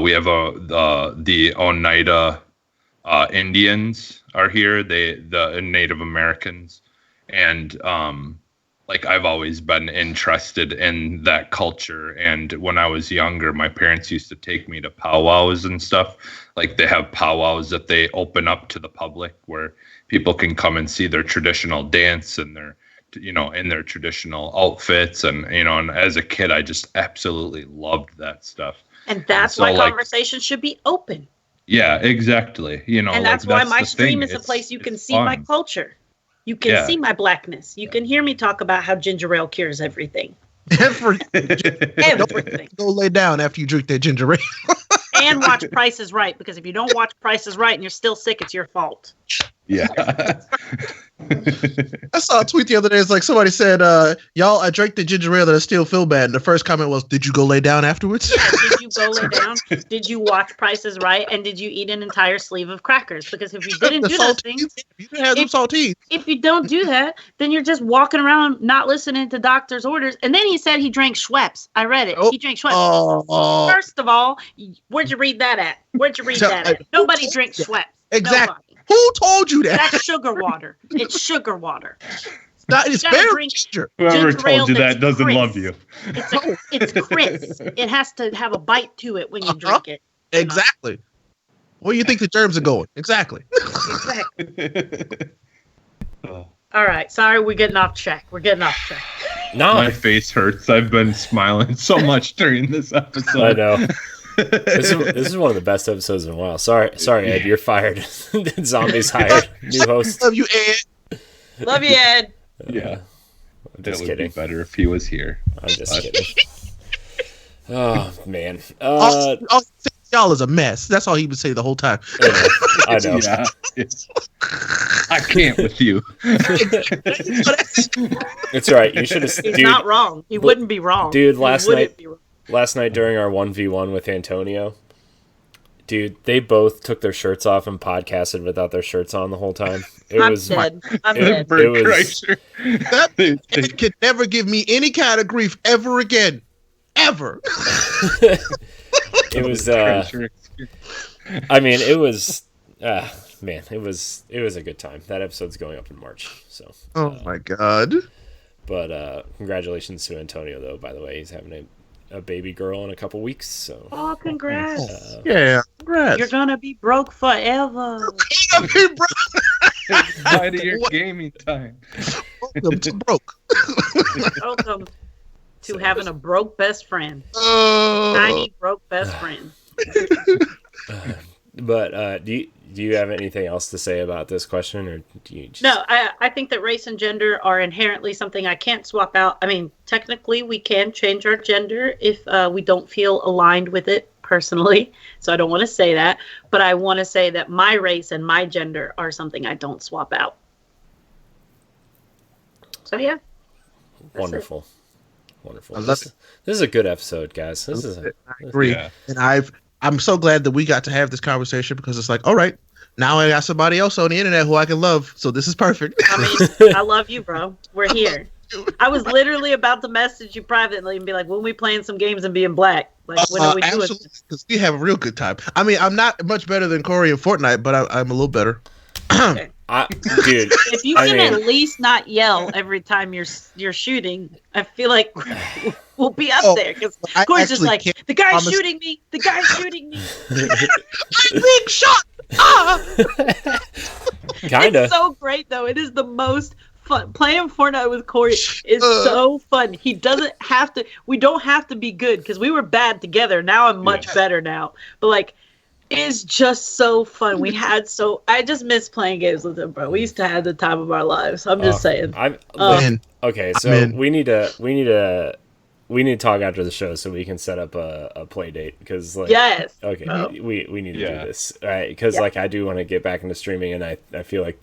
we have the Oneida Indians are here, the Native Americans, and like I've always been interested in that culture. And when I was younger, my parents used to take me to powwows and stuff. Like they have powwows that they open up to the public where people can come and see their traditional dance and their, you know, in their traditional outfits. And, you know, and as a kid, I just absolutely loved that stuff. And that's why conversation should be open. Yeah, exactly. You know, and that's why my stream is a place you can see my culture. You can see my blackness. You can hear me talk about how ginger ale cures everything. Everything. Everything. Go lay down after you drink that ginger ale. And watch Price is Right, because if you don't watch Price is Right and you're still sick, it's your fault. Yeah. I saw a tweet the other day. It's like somebody said, y'all, I drank the ginger ale that I still feel bad. And the first comment was, did you go lay down afterwards? Yeah, did you go lay down? Did you watch Price is Right? And did you eat an entire sleeve of crackers? Because if you didn't do those things, you didn't have them saltines. If you don't do that, then you're just walking around not listening to doctor's orders. And then he said he drank Schweppes. I read it. He drank Schweppes. Oh. First of all, where'd you read that at? Where'd you read that at? Nobody drinks Schweppes. Exactly. Nobody. Who told you that? That's sugar water. It's sugar water. It's very ginger. Whoever Ginger ale told you that that's doesn't crisp. love you. It's crisp. It has to have a bite to it when you drink it. Exactly. Where do you think the germs are going? Exactly. Exactly. All right. Sorry, we're getting off track. No, My face hurts. I've been smiling so much during this episode. I know. This is one of the best episodes in a while. Sorry, Ed, you're fired. Zombies hired. New host. Love you, Ed. Love you, Ed. Yeah. I'm That just would kidding. be better if he was here. I'm just kidding. Oh man. All y'all is a mess. That's all he would say the whole time. I know. Yeah. I can't with you. It's all right. You should have. He's not wrong. He wouldn't be wrong. Dude, He last wouldn't night- be wrong. Last night during our 1v1 with Antonio, dude, they both took their shirts off and podcasted without their shirts on the whole time. I'm dead. I'm dead. Bert It was- Kreischer. That Ed could never give me any kind of grief ever again. Ever. It was. Kreischer. I mean, it was. Man, it was a good time. That episode's going up in March. So. Oh my God. But congratulations to Antonio, though. By the way, he's having a baby girl in a couple weeks. So. Oh, congrats. Yeah. Congrats. You're going to be broke forever. Bye to your gaming time. Welcome to broke. Welcome to having a broke best friend. Oh. Tiny broke best friend. But do you have anything else to say about this question, or do you just... No, I think that race and gender are inherently something I can't swap out. I mean, technically, we can change our gender if we don't feel aligned with it personally. So I don't want to say that. But I want to say that my race and my gender are something I don't swap out. So, yeah. Wonderful. Wonderful. I love it. This is a good episode, guys. I agree. Yeah. And I'm so glad that we got to have this conversation, because it's like, all right, now I got somebody else on the internet who I can love. So this is perfect. I mean, I love you, bro. We're here. I was literally about to message you privately and be like, when we playing some games and being black? Like, when are we doing absolutely, because we have a real good time. I mean, I'm not much better than Corey in Fortnite, but I'm a little better. Okay. Dude, If you can at least not yell every time you're shooting, I feel like we'll be up there. Because Corey's just like, the guy's shooting me. The guy's shooting me. I'm being shot. Kinda. It's so great though. It is the most fun. Playing Fortnite with Corey is so fun. He doesn't have to. We don't have to be good, because we were bad together. Now I'm much better now. But like, it's just so fun. I just miss playing games with him, bro. We used to have the time of our lives. I'm just saying. Okay, so we need to talk after the show so we can set up a play date, because like Yes. Okay, we need to do Yeah. this, right? Because like I do want to get back into streaming, and I feel like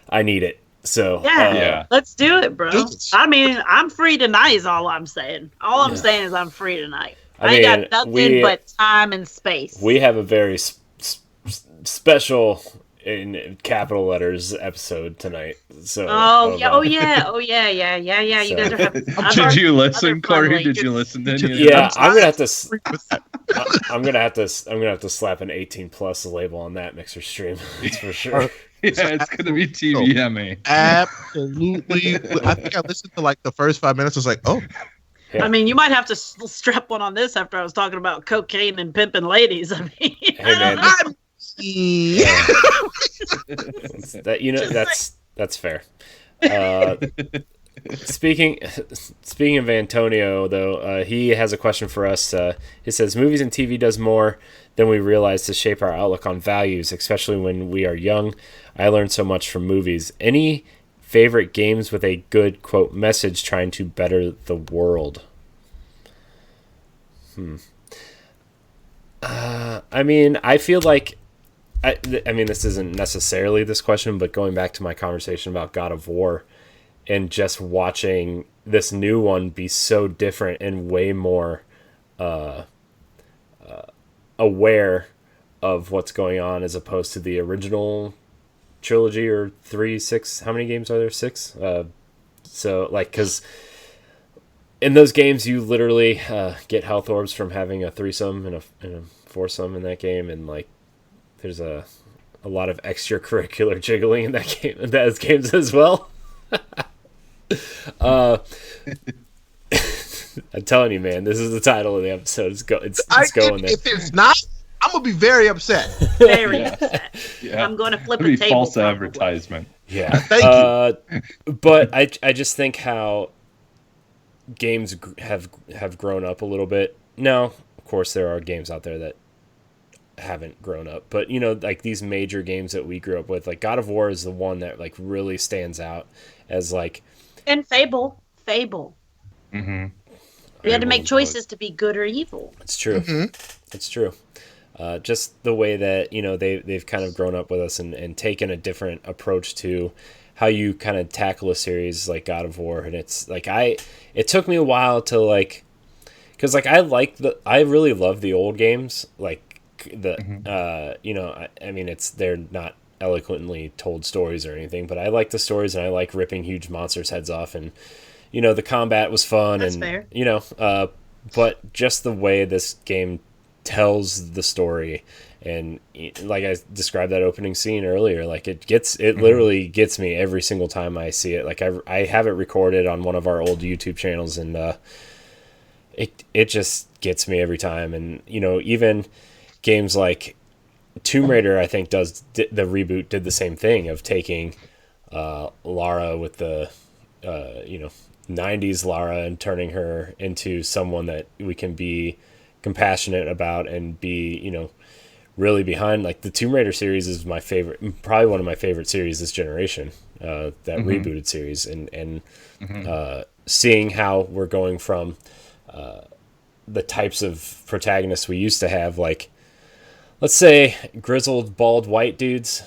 I need it. So Yeah. Let's do it, bro. Do it. I mean, I'm free tonight is all I'm saying. All I'm saying is I'm free tonight. I ain't mean, got nothing but time and space. we have a very special, in capital letters, episode tonight. So Oh yeah. You guys are having. Did you listen, other fun Corey? ways. Did you listen to any of that? Yeah, I'm gonna have to. With that. I'm gonna have to slap an 18+ label on that Mixer stream. That's for sure. Yeah, it's gonna be TVMA. Absolutely. I think I listened to like the first 5 minutes. I was like, oh, Yeah. I mean, you might have to strap one on this after I was talking about cocaine and pimping ladies. I mean, Hey man, yeah. that's fair. Speaking of Antonio, though, he has a question for us. He says, movies and TV does more than we realize to shape our outlook on values, especially when we are young. I learned so much from movies. Any favorite games with a good, quote, message trying to better the world? I mean, I feel like I mean, this isn't necessarily this question, but going back to my conversation about God of War and just watching this new one be so different and way more aware of what's going on as opposed to the original trilogy or 6, how many games are there? 6? So, like, because in those games you literally get health orbs from having a threesome and a foursome in that game, and like there's a lot of extracurricular jiggling in that game, in those games as well. I'm telling you, man, this is the title of the episode. It's going there. If it's not, I'm gonna be very upset. Very upset. Yeah. I'm going to flip It'd a be table. false probably. advertisement. Yeah. Thank you. But I just think how games have grown up a little bit. Now, of course, there are games out there that haven't grown up, but you know, like these major games that we grew up with, like God of War is the one that like really stands out as like. And Fable. Mm-hmm. You had to make choices to be good or evil. It's true. It's true. Just the way that, you know, they've kind of grown up with us and taken a different approach to how you kind of tackle a series like God of War. And it's like, it took me a while to like, cause like I really love the old games. Like you know, I mean, they're not eloquently told stories or anything, but I like the stories and I like ripping huge monsters' heads off, and you know, the combat was fun. That's and fair. You know, but just the way this game tells the story, and like I described that opening scene earlier, like it literally gets me every single time I see it. Like I have it recorded on one of our old YouTube channels, and it just gets me every time. And you know, even games like Tomb Raider, I think the reboot did the same thing of taking Lara with the you know, 90s Lara and turning her into someone that we can be compassionate about and be, you know, really behind. Like the Tomb Raider series is my favorite, probably one of my favorite series this generation, that rebooted series, and seeing how we're going from the types of protagonists we used to have, like let's say grizzled bald white dudes,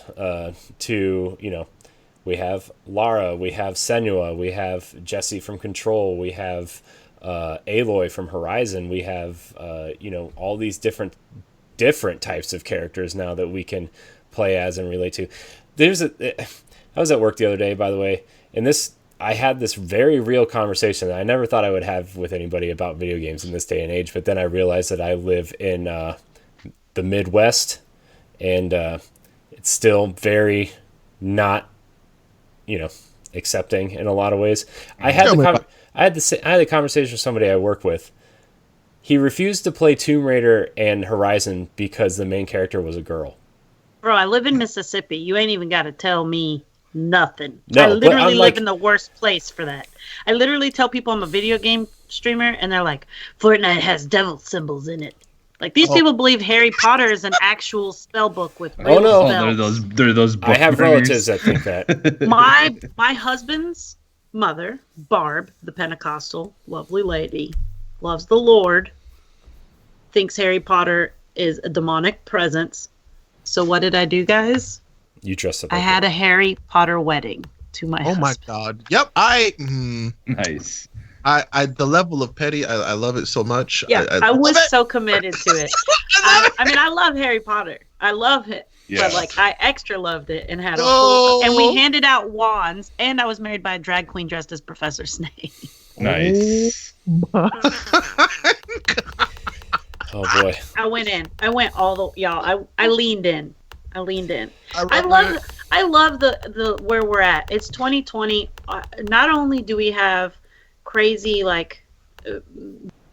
to, you know, we have Lara, we have Senua, we have Jesse from Control, we have Aloy from Horizon, we have you know, all these different types of characters now that we can play as and relate to. I was at work the other day, by the way, and I had this very real conversation that I never thought I would have with anybody about video games in this day and age, but then I realized that I live in the Midwest, and it's still very not, you know, accepting in a lot of ways. I had the conversation with somebody I work with. He refused to play Tomb Raider and Horizon because the main character was a girl. Bro, I live in Mississippi. You ain't even got to tell me nothing. No, I literally live in the worst place for that. I literally tell people I'm a video game streamer, and they're like, Fortnite has devil symbols in it. Like, these people believe Harry Potter is an actual spell book with real spells. They're those book I have burners. relatives that think that. My husband's mother, Barb, the Pentecostal, lovely lady, loves the Lord, thinks Harry Potter is a demonic presence. So what did I do, guys? You trusted. I had a Harry Potter wedding to my husband. Oh my God. Yep. Nice. The level of petty, I love it so much. Yeah, I was so committed to it. I mean, I love Harry Potter. I love it. Yeah. But like, I extra loved it and had and we handed out wands, and I was married by a drag queen dressed as Professor Snape. Nice. Oh boy. I went in. I went all the y'all. I leaned in. I love the where we're at. It's 2020. Not only do we have crazy like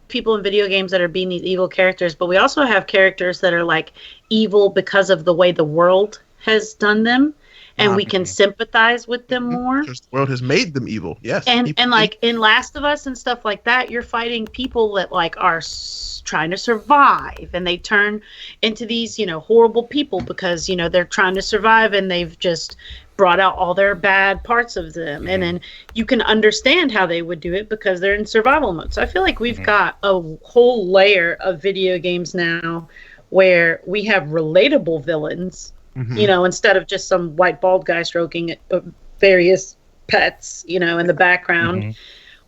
people in video games that are being these evil characters, but we also have characters that are like evil because of the way the world has done them, and we can sympathize with them more. The world has made them evil. Yes. And like in Last of Us and stuff like that, you're fighting people that like are trying to survive, and they turn into these, you know, horrible people because, you know, they're trying to survive, and they've just brought out all their bad parts of them. And then you can understand how they would do it because they're in survival mode. So I feel like we've got a whole layer of video games now where we have relatable villains, you know, instead of just some white bald guy stroking various pets, you know, in the background,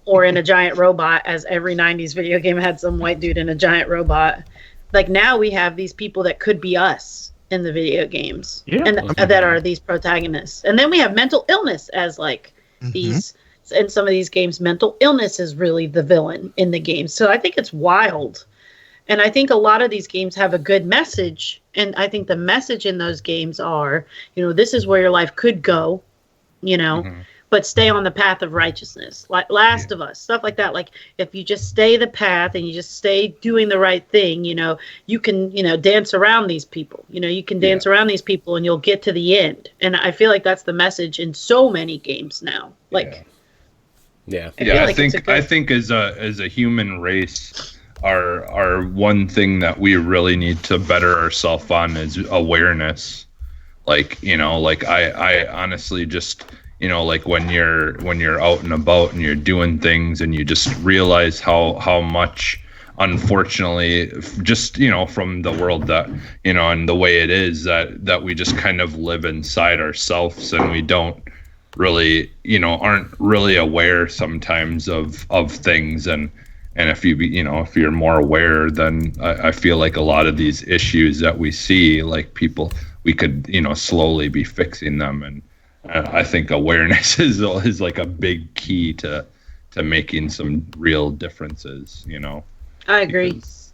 or in a giant robot, as every 90s video game had some white dude in a giant robot. Like, now we have these people that could be us in the video games, and that are these protagonists. And then we have mental illness as like these, in some of these games, mental illness is really the villain in the game. So I think it's wild. And I think a lot of these games have a good message. And I think the message in those games are, you know, this is where your life could go, you know, but stay on the path of righteousness. Like Last of Us, stuff like that. Like, if you just stay the path and you just stay doing the right thing, you know, you can, you know, dance around these people. You know, you can dance around these people and you'll get to the end. And I feel like that's the message in so many games now. Like, I think as a human race, our one thing that we really need to better ourselves on is awareness. Like, you know, like I honestly just, you know, like when you're out and about and you're doing things and you just realize how much, unfortunately, just, you know, from the world that, you know, and the way it is that we just kind of live inside ourselves, and we don't really, you know, aren't really aware sometimes of things. And if if you're more aware, then I feel like a lot of these issues that we see, like we could, you know, slowly be fixing them. And I think awareness is like a big key to making some real differences, you know. I agree. It's,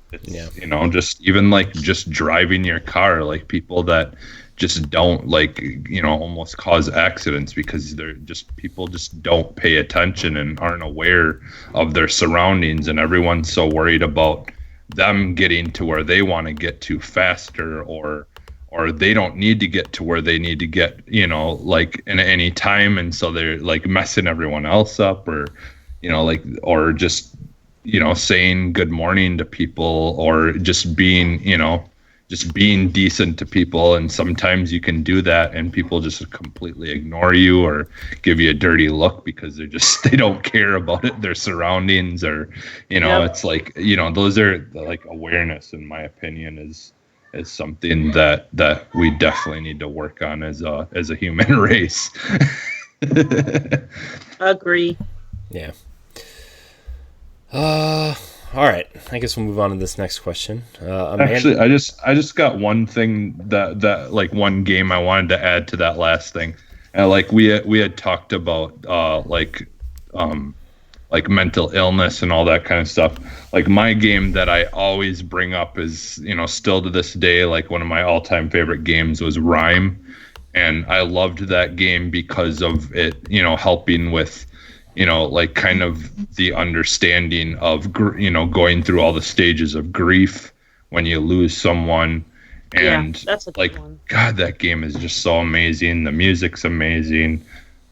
you know, just even like just driving your car, like people that just don't, like, you know, almost cause accidents because people just don't pay attention and aren't aware of their surroundings, and everyone's so worried about them getting to where they want to get to faster, or they don't need to get to where they need to get, you know, like in any time. And so they're like messing everyone else up, or, you know, like, or just, you know, saying good morning to people, or just being, you know, just being decent to people. And sometimes you can do that and people just completely ignore you or give you a dirty look because they don't care about it, their surroundings, or, you know, It's like, you know, those are like awareness, in my opinion, is something that we definitely need to work on as a human race. Agree. Yeah. All right. I guess we'll move on to this next question. Actually, I just got one thing that like one game I wanted to add to that last thing. Like we had talked about like mental illness and all that kind of stuff. Like, my game that I always bring up is, you know, still to this day, like one of my all-time favorite games was Rhyme. And I loved that game because of it, you know, helping with, you know, like kind of the understanding of, you know, going through all the stages of grief when you lose someone. And that's a like, good one. God, that game is just so amazing. The music's amazing.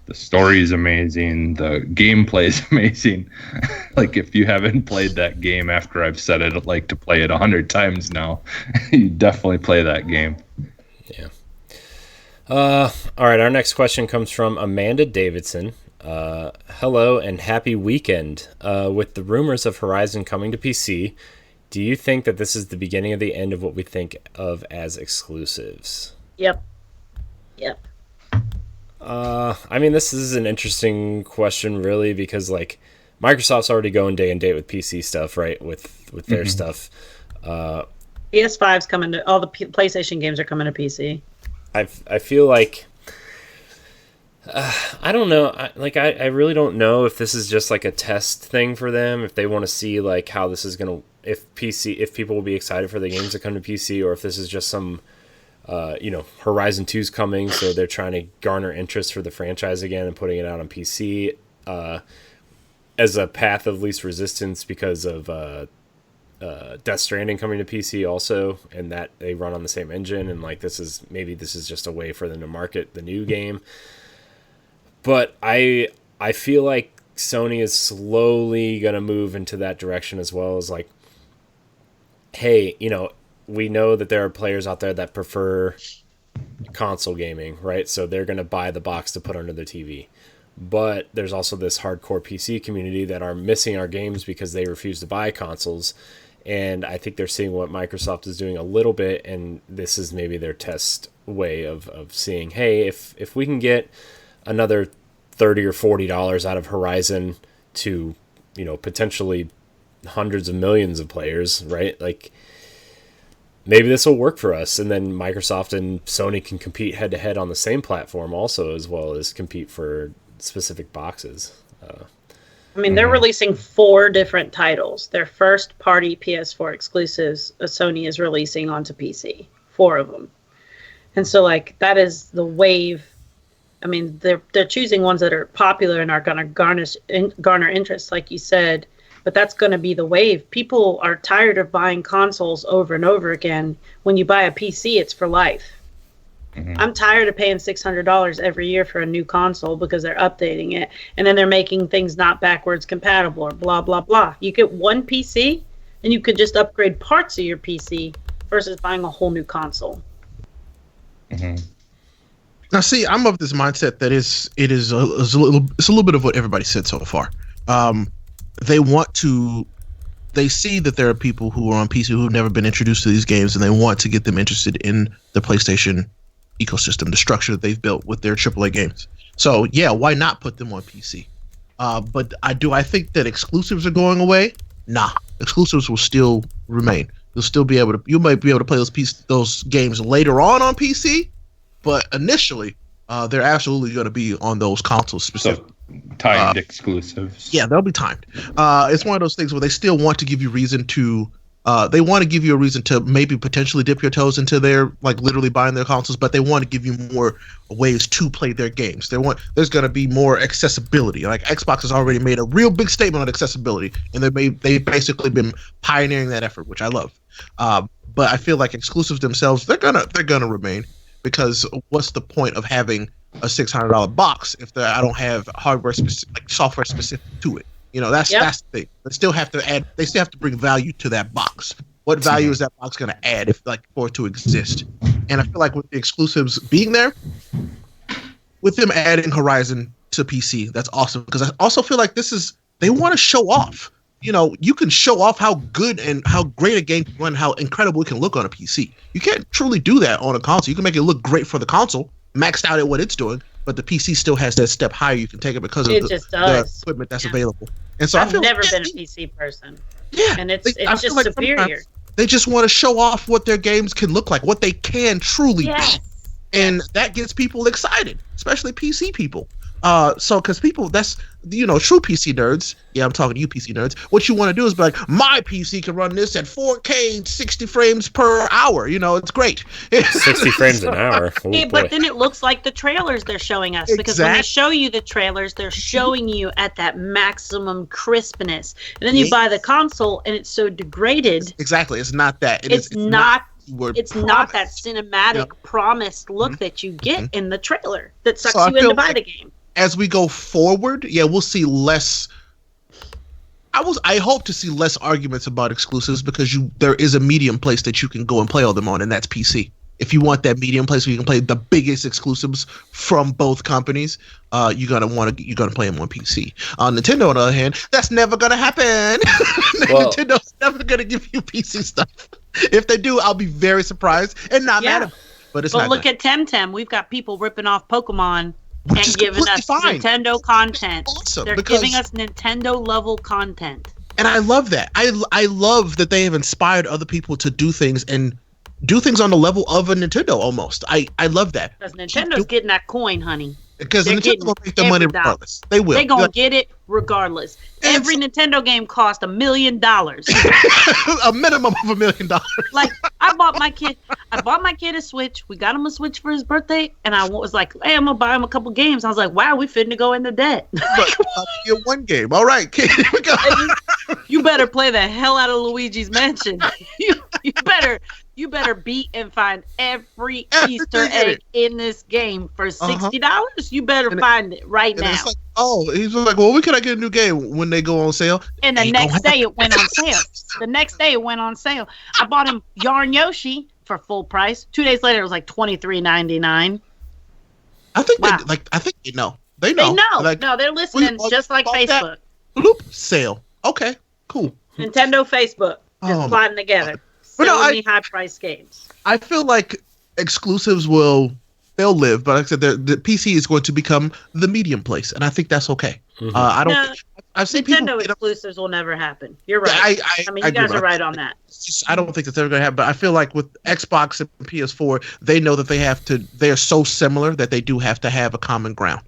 The story's amazing. The gameplay is amazing. Like, if you haven't played that game after I've said it, like to play it 100 times now, you definitely play that game. Yeah. All right. Our next question comes from Amanda Davidson. Hello and happy weekend. With the rumors of Horizon coming to PC, do you think that this is the beginning of the end of what we think of as exclusives? Yep. I mean, this is an interesting question, really, because like Microsoft's already going day and date with PC stuff, right? With their stuff. PS5's coming to all the PlayStation games are coming to PC. I feel like I don't know. I really don't know if this is just like a test thing for them, if they want to see like how this is gonna, if people will be excited for the games that come to PC, or if this is just some. You know, Horizon 2's coming, so they're trying to garner interest for the franchise again and putting it out on PC as a path of least resistance because of Death Stranding coming to PC also, and that they run on the same engine, and like this is just a way for them to market the new game. But I feel like Sony is slowly gonna move into that direction as well, as like, hey, you know, we know that there are players out there that prefer console gaming, right? So they're going to buy the box to put under their TV. But there's also this hardcore PC community that are missing our games because they refuse to buy consoles. and I think they're seeing what Microsoft is doing a little bit, and this is maybe their test way of seeing, hey, if we can get another $30 or $40 out of Horizon to, potentially hundreds of millions of players, right? Like, maybe this will work for us, and then Microsoft and Sony can compete head to head on the same platform also, as well as compete for specific boxes. They're releasing 4 different titles. Their first party PS4 exclusives, Sony is releasing onto PC. 4 of them. And so, that is the wave. They're choosing ones that are popular and are going to garner interest, like you said. But that's going to be the wave. People are tired of buying consoles over and over again. When you buy a PC, it's for life. I'm tired of paying $600 every year for a new console because they're updating it, and then they're making things not backwards compatible or blah, blah, blah. You get one PC, and you could just upgrade parts of your PC versus buying a whole new console. Now, see, I'm of this mindset that it's a little bit of what everybody said so far. They see that there are people who are on PC who have never been introduced to these games, and they want to get them interested in the PlayStation ecosystem, the structure that they've built with their AAA games. So yeah, why not put them on PC? But I think that exclusives are going away? Nah, exclusives will still remain. You might be able to play those games later on PC, but initially, they're absolutely going to be on those consoles specifically. So, timed exclusives. Yeah, they'll be timed. It's one of those things where they still want to give you reason to. They want to give you a reason to maybe potentially dip your toes into their, literally buying their consoles, but they want to give you more ways to play their games. There's going to be more accessibility. Xbox has already made a real big statement on accessibility, and they've basically been pioneering that effort, which I love. But I feel like exclusives themselves, they're gonna remain, because what's the point of having a $600 box if I don't have hardware specific, software specific to it? That's the thing. They still have to bring value to that box. What value is that box going to add for it to exist? And I feel like with the exclusives being there, with them adding Horizon to PC, that's awesome, because I also feel like they want to show off. You can show off how good and how great a game can run, how incredible it can look on a PC. You can't truly do that on a console. You can make it look great for the console, maxed out at what it's doing, but the PC still has that step higher you can take it because of the equipment that's available. And so I've never been a PC person. Yeah, and it's just superior. They just want to show off what their games can look like, what they can truly be, and that gets people excited, especially PC people. Because people, that's true PC nerds. Yeah, I'm talking to you PC nerds. What you want to do is be like, my PC can run this at 4K, 60 frames per hour. It's great. 60 frames an hour. But then it looks like the trailers they're showing us. Because when they show you the trailers, they're showing you at that maximum crispness. And then you buy the console, and it's so degraded. Exactly. It's not that. It's not that cinematic promised look that you get in the trailer that sucks you in to buy the game. As we go forward, we'll see less. I hope to see less arguments about exclusives, because there is a medium place that you can go and play all them on, and that's PC. If you want that medium place where you can play the biggest exclusives from both companies, you're gonna play them on PC. On Nintendo, on the other hand, that's never gonna happen. Nintendo's never gonna give you PC stuff. If they do, I'll be very surprised and not mad at them. But look at Temtem. We've got people ripping off Pokemon and giving us Nintendo content. Awesome, they're giving us Nintendo level content. And I love that. I love that they have inspired other people to do things on the level of a Nintendo almost. I love that. Because Nintendo's getting that coin, honey. Because Nintendo will make their money regardless. They will. They're going to get it regardless. Every Nintendo game cost $1 million. A minimum of $1 million. I bought my kid a Switch. We got him a Switch for his birthday. And I was like, hey, I'm going to buy him a couple games. I was like, wow, we fitting to go into debt. Get one game. All right, kid. Here we go. You better play the hell out of Luigi's Mansion. You better beat and find every Easter egg in this game for $60. You better find it right now. It's he's like, well, when can I get a new game when they go on sale? And the next day it went on sale. I bought him Yarn Yoshi for full price. 2 days later, it was like $23.99. I think they know. They know. No, they're listening, just like Facebook. Bloop, sale. Okay, cool. Nintendo Facebook. Just sliding together. But no, Selling me high-priced games. I feel like exclusives they'll live, but like I said, the PC is going to become the medium place, and I think that's okay. Mm-hmm. I've seen Nintendo exclusives will never happen. You're right. I mean, you guys are right on that. I don't think that's ever going to happen, but I feel like with Xbox and PS4, they know that they're so similar that they do have to have a common ground,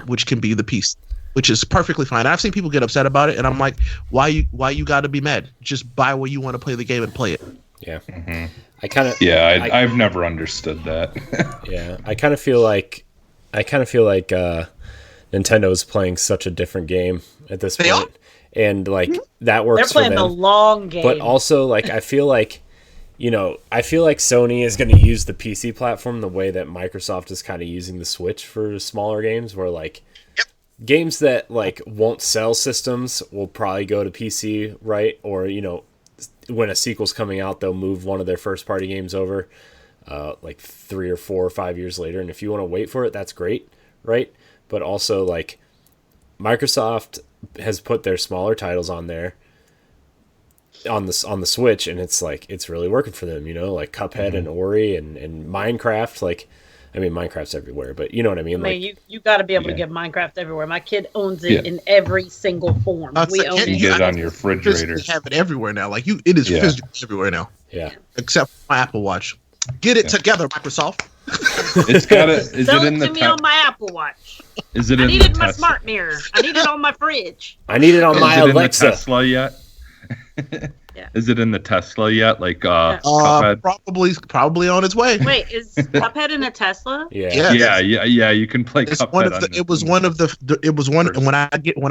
which can be the PC, which is perfectly fine. I've seen people get upset about it, and I'm like, why you got to be mad? Just buy where you want to play the game and play it. Yeah. Mm-hmm. I've never understood that. Yeah, I kind of feel like Nintendo is playing such a different game at this point, and like that works. They're playing for them. the long game, but also like I feel like Sony is going to use the PC platform the way that Microsoft is kind of using the Switch for smaller games, where like games that like won't sell systems will probably go to PC, right? Or when a sequel's coming out, they'll move one of their first-party games over, like 3 or 4 or 5 years later. And if you want to wait for it, that's great, right? But also, like, Microsoft has put their smaller titles on there on the Switch, and it's like it's really working for them. Like Cuphead and Ori and Minecraft. Like, I mean, Minecraft's everywhere, but you know what I mean. You got to be able to get Minecraft everywhere. My kid owns it in every single form. You get it on your refrigerator. You have it everywhere now. Like it is physically everywhere now. Yeah. Except for my Apple Watch. Get it together, Microsoft. It's got it. Is Sell it in to me on my Apple Watch. Is it? I need it in my smart mirror. I need it on my fridge. I need it on my Alexa. In the Tesla yet? Yeah. Is it in the Tesla yet? Like Cuphead? Probably on its way. Wait, is Cuphead in a Tesla? Yeah. You can play Cuphead. It was when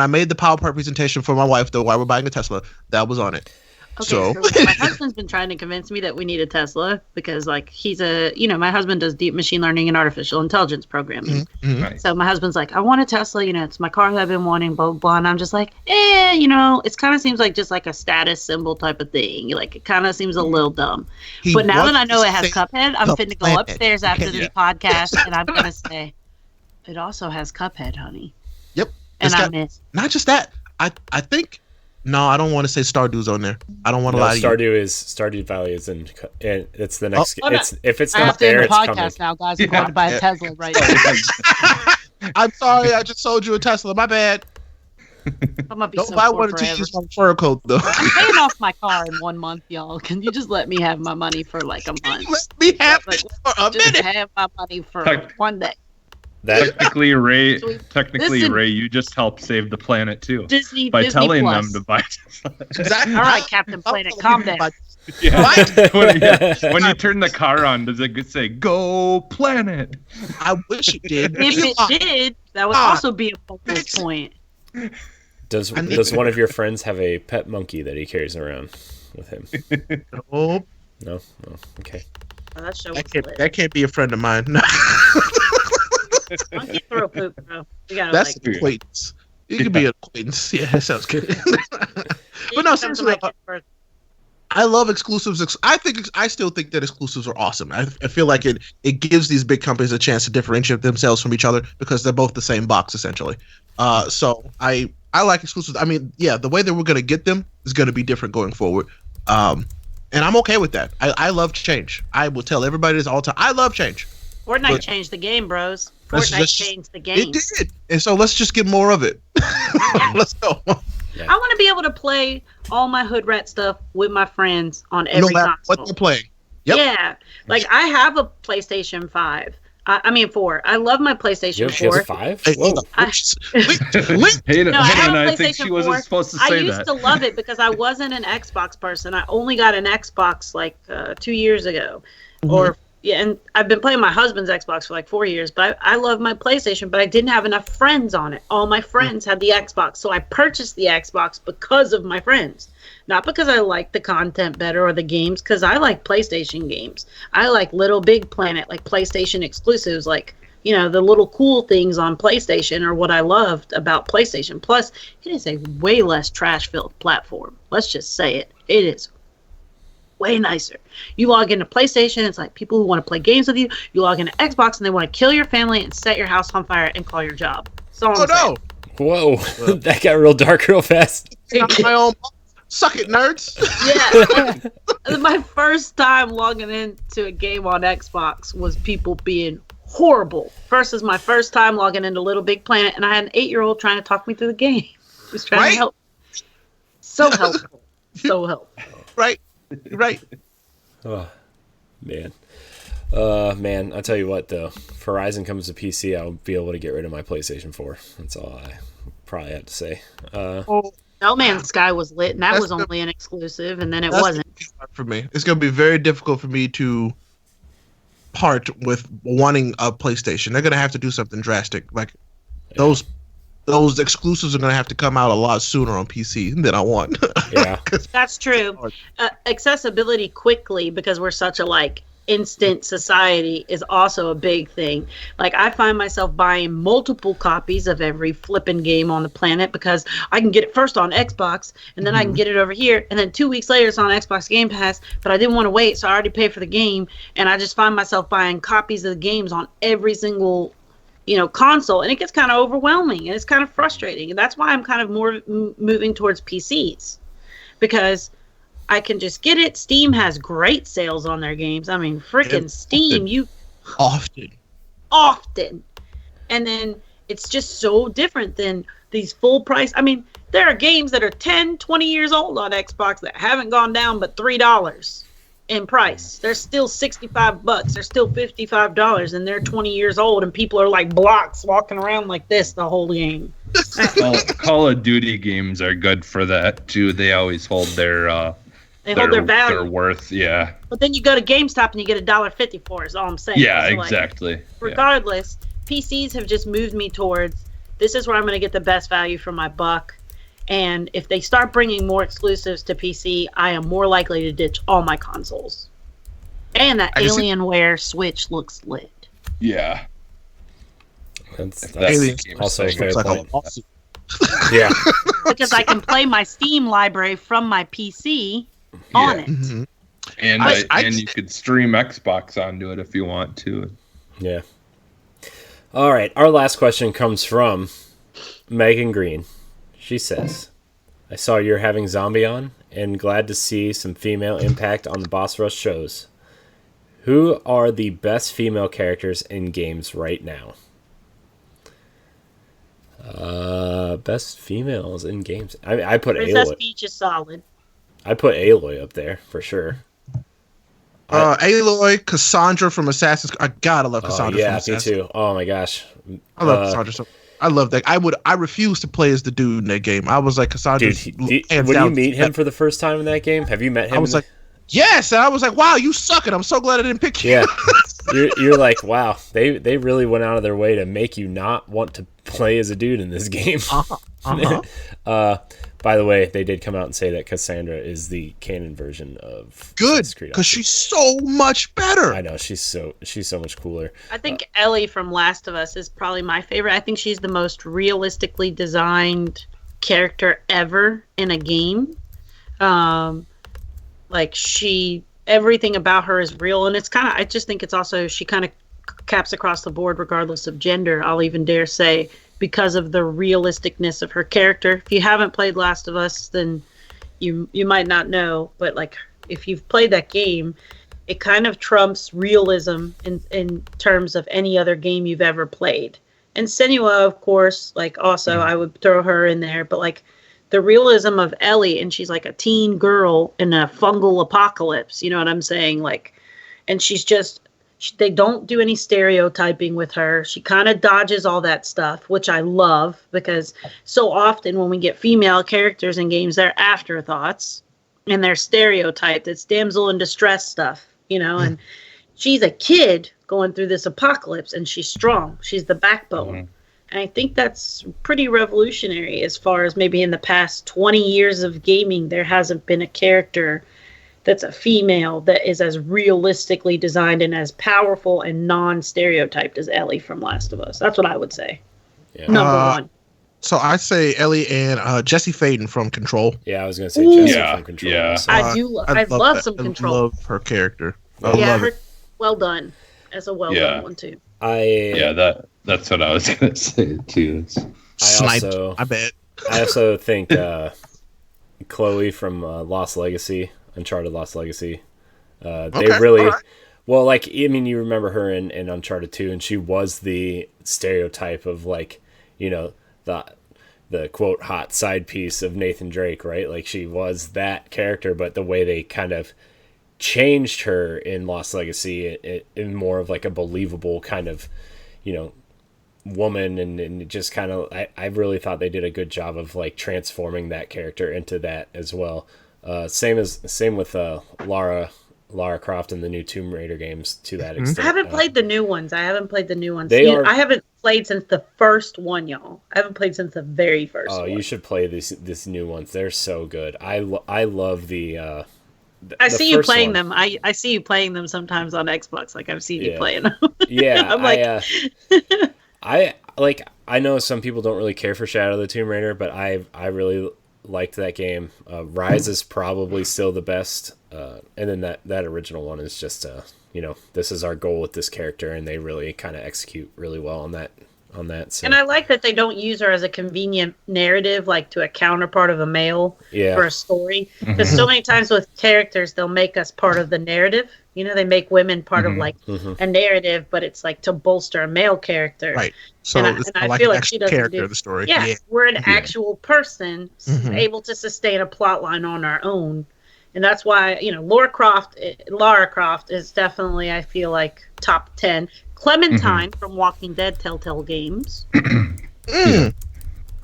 I made the PowerPoint presentation for my wife, though, while we're buying a Tesla, that was on it. Okay, so my husband's been trying to convince me that we need a Tesla because, like, he's my husband does deep machine learning and artificial intelligence programming. Mm-hmm. Right. So my husband's like, I want a Tesla. It's my car that I've been wanting, blah, blah, blah. And I'm just like, it kind of seems like just like a status symbol type of thing. Like, it kind of seems a little dumb. But now that I know it has Cuphead, I'm finna go upstairs after the podcast and I'm going to say, it also has Cuphead, honey. Yep. And I miss. Not just that. I think. No, I don't want to say Stardew's on there. I don't want to lie to you. Stardew Valley is in, and it's the next. If it's I not have to there, end it's the coming. podcast now, guys. I'm going to buy a Tesla right now. I'm sorry, I just sold you a Tesla. My bad. I'm gonna be Don't so buy poor one to forever. use my referral code though. I'm paying off my car in 1 month, y'all. Can you just let me have my money for like a month? Let me have it for a Just minute. have my money for 1 day. Technically, Ray, Listen, you just helped save the planet too Disney telling Plus. them to buy Tesla. Exactly. All right, Captain Planet, calm down. When you turn the car on, does it say "Go Planet"? I wish it did. If it did, that would also be a focus point. Does one of your friends have a pet monkey that he carries around with him? Oh, No? Oh, okay. Oh, that can't be a friend of mine. No. Monkey throw poop, bro. That's an acquaintance. You could be an acquaintance. Yeah, that sounds good. But no, seriously, I love exclusives. I still think that exclusives are awesome. I feel like it gives these big companies a chance to differentiate themselves from each other because they're both the same box essentially. So I like exclusives. I mean, yeah, the way that we're gonna get them is gonna be different going forward. And I'm okay with that. I love change. I will tell everybody this all the time. I love change. Fortnite changed the game, bros. Fortnite changed the game. It did. And so let's just get more of it. Let's go. Yeah. I want to be able to play all my hood rat stuff with my friends on every console. What they're playing. Yep. Yeah. Like, I have a PlayStation 5. I mean 4. I love my PlayStation 4. PS5? Hey, Whoa. I think she wasn't supposed to say that. I used to love it because I wasn't an Xbox person. I only got an Xbox like 2 years ago. And I've been playing my husband's Xbox for like 4 years, but I love my PlayStation, but I didn't have enough friends on it. All my friends had the Xbox, so I purchased the Xbox because of my friends. Not because I like the content better or the games, because I like PlayStation games. I like Little Big Planet, like PlayStation exclusives, like, the little cool things on PlayStation are what I loved about PlayStation. Plus, it is a way less trash-filled platform. Let's just say it. It is way nicer. You log into PlayStation, it's like people who want to play games with you. You log into Xbox, and they want to kill your family and set your house on fire and call your job. So no! Whoa, that got real dark real fast. My own. Suck it, nerds. Yeah. My first time logging into a game on Xbox was people being horrible. Versus my first time logging into Little Big Planet, and I had an 8-year-old trying to talk me through the game. He was trying to help. So helpful. So helpful. Right. Oh, man. Man, I tell you what, though. If Horizon comes to PC, I'll be able to get rid of my PlayStation 4. That's all I probably have to say. No Man's Sky was lit, and that was only an exclusive, and then it wasn't. For me, it's going to be very difficult for me to part with wanting a PlayStation. They're going to have to do something drastic. Like those exclusives are going to have to come out a lot sooner on PC than I want. Yeah, that's true. Accessibility quickly, because we're such a instant society, is also a big thing. Like, I find myself buying multiple copies of every flipping game on the planet because I can get it first on Xbox, and then I can get it over here, and then 2 weeks later it's on Xbox Game Pass, but I didn't want to wait, so I already paid for the game, and I just find myself buying copies of the games on every single console, and it gets kind of overwhelming, and it's kind of frustrating, and that's why I'm kind of more moving towards PCs, because I can just get it. Steam has great sales on their games. I mean, freaking Steam, often. And then it's just so different than these full price. I mean, there are games that are 10, 20 years old on Xbox that haven't gone down but $3 in price. They're still $65. They're still $55, and they're 20 years old, and people are like blocks walking around like this the whole game. Call of Duty games are good for that too. They always hold their hold their value. Their worth, yeah. But then you go to GameStop and you get $1.50 for it, is all I'm saying. Yeah, so exactly. Regardless, PCs have just moved me towards, this is where I'm going to get the best value for my buck. And if they start bringing more exclusives to PC, I am more likely to ditch all my consoles. And that Alienware Switch looks lit. Yeah. That's also a fair point. Yeah. Because I can play my Steam library from my PC on it. Mm-hmm. And you could stream Xbox onto it if you want to. Yeah. All right. Our last question comes from Megan Green. She says, I saw you're having Zombie on, and glad to see some female impact on the Boss Rush shows. Who are the best female characters in games right now? Best females in games. I put Princess Aloy. Peach is solid. I put Aloy up there for sure. Aloy, Cassandra from Assassin's Creed. I gotta love Cassandra. Yeah, me too. Oh my gosh, I love Cassandra. So I love that. I refuse to play as the dude in that game. I was like, Cassandra. When you meet him for the first time in that game, have you met him? I was like, yes, and I was like, wow, you suck it. I'm so glad I didn't pick you. Yeah, you're like, wow, they really went out of their way to make you not want to play as a dude in this game. By the way, they did come out and say that Cassandra is the canon version of good, because she's so much better. I know, she's so much cooler. I think Ellie from Last of Us is probably my favorite. I think she's the most realistically designed character ever in a game. Everything about her is real, and it's kind of, I just think it's also, she kind of caps across the board regardless of gender, I'll even dare say, because of the realisticness of her character. If you haven't played Last of Us, then you might not know, but if you've played that game, it kind of trumps realism in terms of any other game you've ever played. And Senua, of course, also I would throw her in there, but the realism of Ellie, and she's a teen girl in a fungal apocalypse, you know what I'm saying? And she's just, they don't do any stereotyping with her. She kind of dodges all that stuff, which I love, because so often when we get female characters in games, they're afterthoughts and they're stereotyped. It's damsel in distress stuff, and she's a kid going through this apocalypse, and she's strong. She's the backbone. Mm-hmm. And I think that's pretty revolutionary, as far as maybe in the past 20 years of gaming, there hasn't been a character that's a female that is as realistically designed and as powerful and non-stereotyped as Ellie from Last of Us. That's what I would say. Yeah. Number one. So I say Ellie and Jesse Faden from Control. Yeah, I was going to say Jesse from Control. Yeah. I love some Control. I love her character. Well done. As a done one too. That's what I was going to say too. I bet. I also think Chloe from Lost Legacy, Uncharted Lost Legacy. They Okay, really, all right. well, like, I mean, you remember her in Uncharted 2, and she was the stereotype of, like, you know, the quote hot side piece of Nathan Drake, right? Like, she was that character, but the way they kind of changed her in Lost Legacy in more of like a believable kind of, you know, woman, and just kind of, I really thought they did a good job of like transforming that character into that as well. Same with Lara Croft in the new Tomb Raider games to that extent. I haven't played the new ones. I haven't They I haven't played since the first one, y'all. I haven't played since the very first one. Oh, you should play this new ones. They're so good. I love the I see you playing one. them. I see you playing them sometimes on Xbox. Like I've seen you playing them. Yeah, I'm like, I know some people don't really care for Shadow of the Tomb Raider, but I really liked that game. Rise is probably still the best, and then that original one is just you know, this is our goal with this character, and they really kind of execute really well on that. So. And I like that they don't use her as a convenient narrative, like to a counterpart of a male for a story. Because so many times with characters, they'll make us part of the narrative. You know, they make women part of like a narrative, but it's like to bolster a male character. Right. So and I feel like she doesn't character of the story. Yeah, we're an actual person able to sustain a plot line on our own. And that's why, you know, Lara Croft is definitely, I feel like, top 10. Clementine from Walking Dead Telltale Games.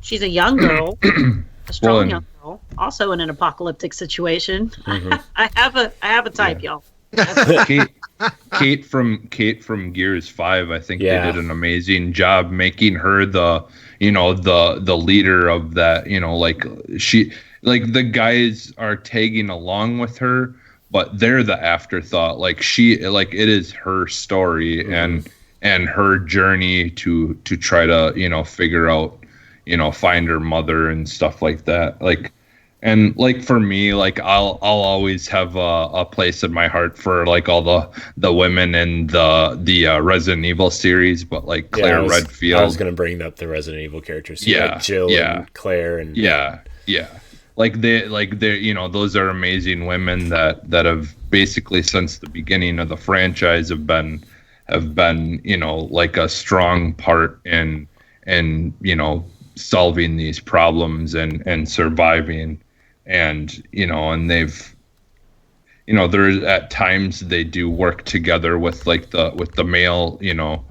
She's a young girl, a strong young girl, also in an apocalyptic situation. I have a type, y'all. Kate from Gears 5, I think they did an amazing job making her the leader of that, you know, like the guys are tagging along with her, but they're the afterthought. Like it is her story and her journey to try to, you know, figure out, you know, find her mother and stuff like that. Like, and like for me, like I'll always have a place in my heart for like all the women in the Resident Evil series, but like Claire Redfield. I was gonna bring up the Resident Evil characters. Like Jill and Claire and Like they you know, those are amazing women that have basically since the beginning of the franchise have been, you know, like a strong part in you know, solving these problems and surviving, and you know, and they've, you know, there at times they do work together with the male, you know,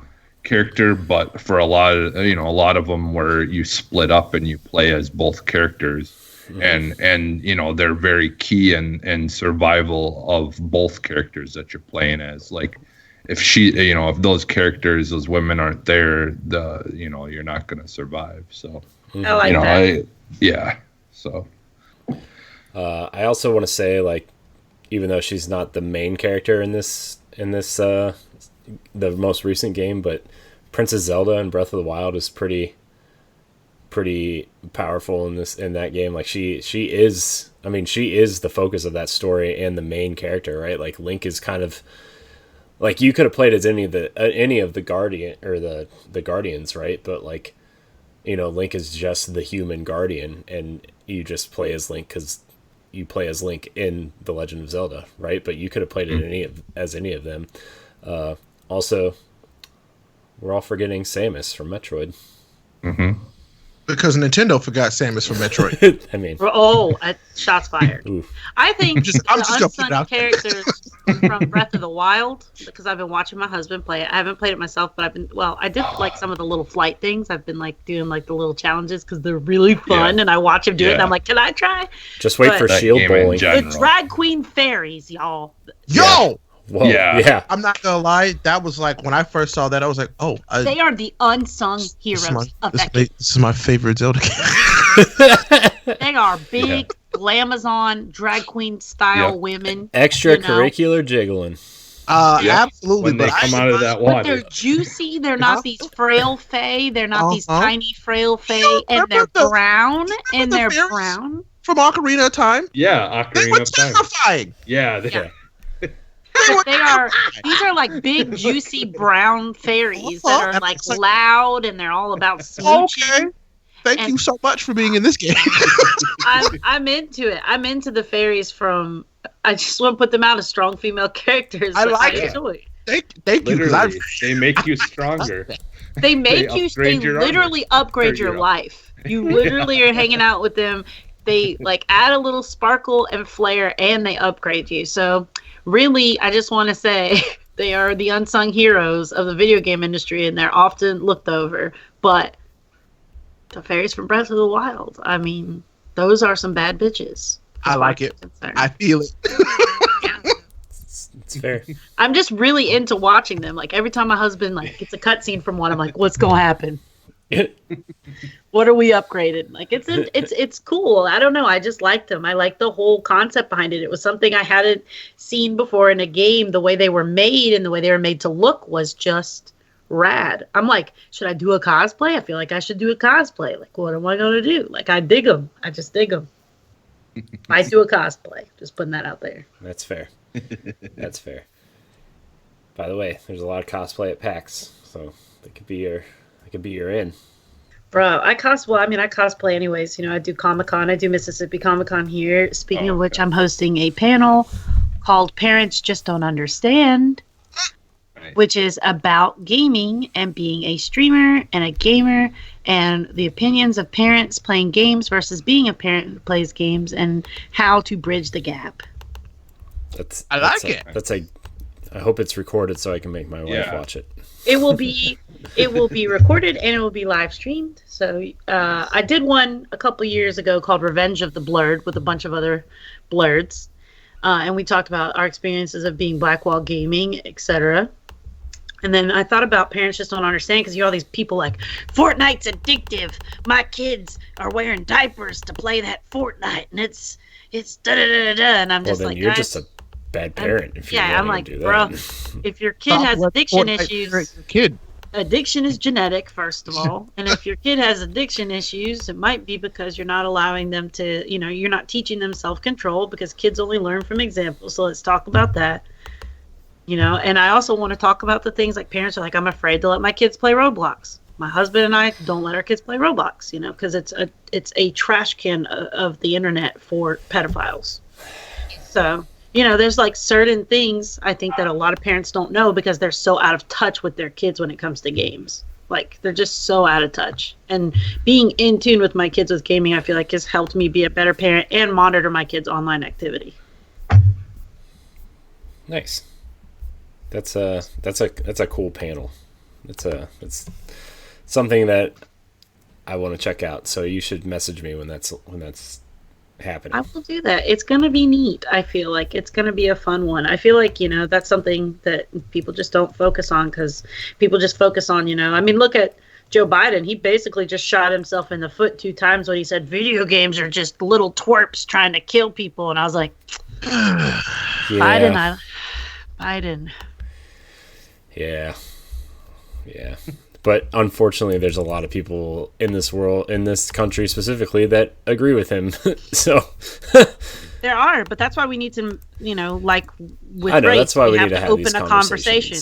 character, but for a lot of them where you split up and you play as both characters. And you know, they're very key in survival of both characters that you're playing as. Like if those characters, those women aren't there, you know, you're not going to survive. So I like that. So I also want to say, like, even though she's not the main character in this the most recent game, but Princess Zelda in Breath of the Wild is pretty powerful in that game. Like she is the focus of that story and the main character, right? Like Link is kind of like, you could have played as any of the Guardian or the Guardians, right? But like, you know, Link is just the human guardian, and you just play as Link because you play as Link in The Legend of Zelda, right? But you could have played as any of them. Also, we're all forgetting Samus from Metroid. Because Nintendo forgot Samus from Metroid. I mean, shots fired. Oof. I think I'm the just unsung characters from Breath of the Wild, because I've been watching my husband play it. I haven't played it myself, but I did like some of the little flight things. I've been like doing like the little challenges because they're really fun, and I watch him do it, and I'm like, can I try? Just wait for shield bowling. The drag queen fairies, y'all. Yo! Whoa, yeah. I'm not gonna lie. That was like when I first saw that, I was like, "Oh, they are the unsung heroes of that game." This is my favorite Zelda game. They are big glamazon drag queen style women. Extracurricular jiggling. Absolutely. When they come out of that water, but they're juicy. They're not these frail fae. They're not these tiny frail fae, and they're brown. And they're brown from Ocarina of Time. Yeah, Ocarina of Time. Terrifying. Yeah. But these are like big, juicy brown fairies that are like loud, and they're all about smooching. Thank you so much for being in this game. I'm into it. I'm into the fairies from. I just want to put them out as strong female characters. I like it. Enjoy. Thank you. Literally, they make you stronger. They make you. They literally upgrade your life. You literally are hanging out with them. They like add a little sparkle and flair, and they upgrade you. So really, I just want to say they are the unsung heroes of the video game industry, and they're often looked over. But the fairies from Breath of the Wild, I mean, those are some bad bitches. I like it. I feel it. It's fair. I'm just really into watching them. Like every time my husband like gets a cutscene from one, I'm like, what's gonna happen? What are we upgraded? Like it's cool. I don't know. I just liked them. I like the whole concept behind it. It was something I hadn't seen before in a game. The way they were made and the way they were made to look was just rad. I'm like, should I do a cosplay? I feel like I should do a cosplay. Like, what am I gonna do? Like, I dig them. I just dig them. I do a cosplay. Just putting that out there. That's fair. That's fair. By the way, there's a lot of cosplay at PAX, so that could be your in. Bro, I cosplay anyways. You know, I do Comic-Con. I do Mississippi Comic-Con here. Speaking of which, I'm hosting a panel called Parents Just Don't Understand, which is about gaming and being a streamer and a gamer and the opinions of parents playing games versus being a parent who plays games and how to bridge the gap. I like it. I hope it's recorded so I can make my wife watch it. It will be recorded and it will be live streamed. So I did one a couple years ago called Revenge of the Blurred with a bunch of other blurreds. And we talked about our experiences of being black while gaming, etc. And then I thought about Parents Just Don't Understand, because you have all these people like, Fortnite's addictive. My kids are wearing diapers to play that Fortnite, and it's da-da-da-da-da. And I'm just then like, you're just a bad parent if you're I'm like, do bro, that. if your kid has addiction issues, kid. Addiction is genetic, first of all. And if your kid has addiction issues, it might be because you're not allowing them to, you're not teaching them self-control, because kids only learn from examples. So let's talk about that. And I also want to talk about the things like parents are like, I'm afraid to let my kids play Roblox. My husband and I don't let our kids play Roblox, because it's a trash can of the internet for pedophiles. So, there's like certain things I think that a lot of parents don't know because they're so out of touch with their kids when it comes to games. Like, they're just so out of touch. And being in tune with my kids with gaming, I feel like has helped me be a better parent and monitor my kids' online activity. Nice. That's a cool panel. It's something that I want to check out. So you should message me when that's happening. I will do that. It's going to be neat. I feel like it's going to be a fun one. I feel like, that's something that people just don't focus on, because people just focus on, look at Joe Biden. He basically just shot himself in the foot 2 times when he said video games are just little twerps trying to kill people. And I was like, Biden. Yeah. But unfortunately, there's a lot of people in this world, in this country specifically, that agree with him. So there are, but that's why we need to, like with race, that's why we need to have open these a conversation.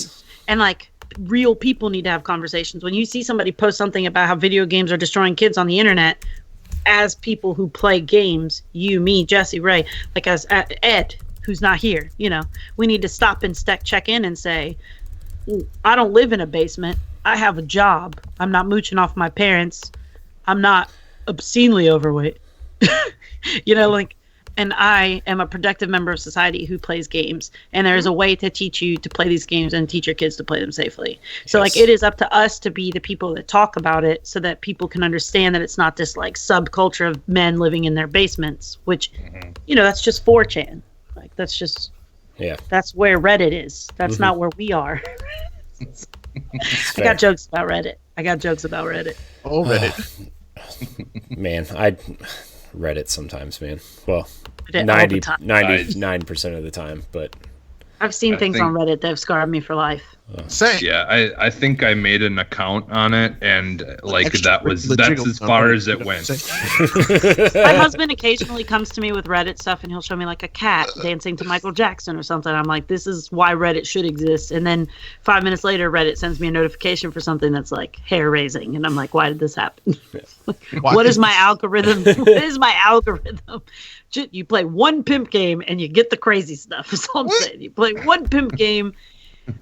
And like real people need to have conversations. When you see somebody post something about how video games are destroying kids on the internet, as people who play games, you, me, Jesse, Ray, like as Ed, who's not here, we need to stop and check in and say, I don't live in a basement. I have a job. I'm not mooching off my parents. I'm not obscenely overweight. And I am a productive member of society who plays games. And there's a way to teach you to play these games and teach your kids to play them safely. So it is up to us to be the people that talk about it so that people can understand that it's not this like subculture of men living in their basements, which, that's just 4chan. Like, that's just, that's where Reddit is. That's not where we are. I got jokes about Reddit. Oh, Reddit. Man, I Reddit sometimes, man. Well, 99% of the time, but I've seen things on Reddit that have scarred me for life. Same. Yeah, I think I made an account on it, and like that's as far as it went. My husband occasionally comes to me with Reddit stuff, and he'll show me like a cat dancing to Michael Jackson or something. I'm like, this is why Reddit should exist. And then 5 minutes later, Reddit sends me a notification for something that's like hair raising, and I'm like, why did this happen? What is my algorithm? What is my algorithm? You play one pimp game and you get the crazy stuff. That's all I'm saying. You play one pimp game.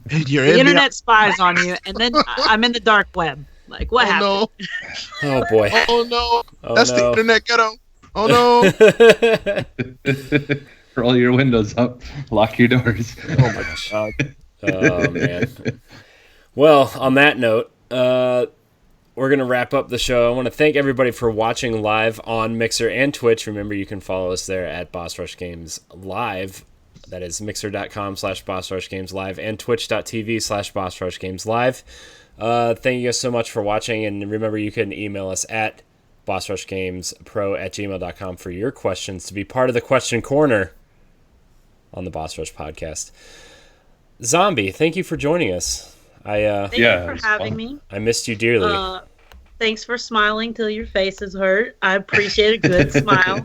The internet spies on you, and then I'm in the dark web. Like, what happened? No. Oh boy. Oh no. That's the internet ghetto. Oh no. Roll your windows up. Lock your doors. Oh my god. Oh man. Well, on that note, we're going to wrap up the show. I want to thank everybody for watching live on Mixer and Twitch. Remember, you can follow us there at Boss Rush Games Live. That is mixer.com/Boss Rush Games Live and twitch.tv/Boss Rush Games Live. Thank you guys so much for watching. And remember, you can email us at bossrushgamespro@gmail.com for your questions to be part of the question corner on the Boss Rush podcast. Zombie, thank you for joining us. Thank you for having me. I missed you dearly. Thanks for smiling till your face is hurt. I appreciate a good smile,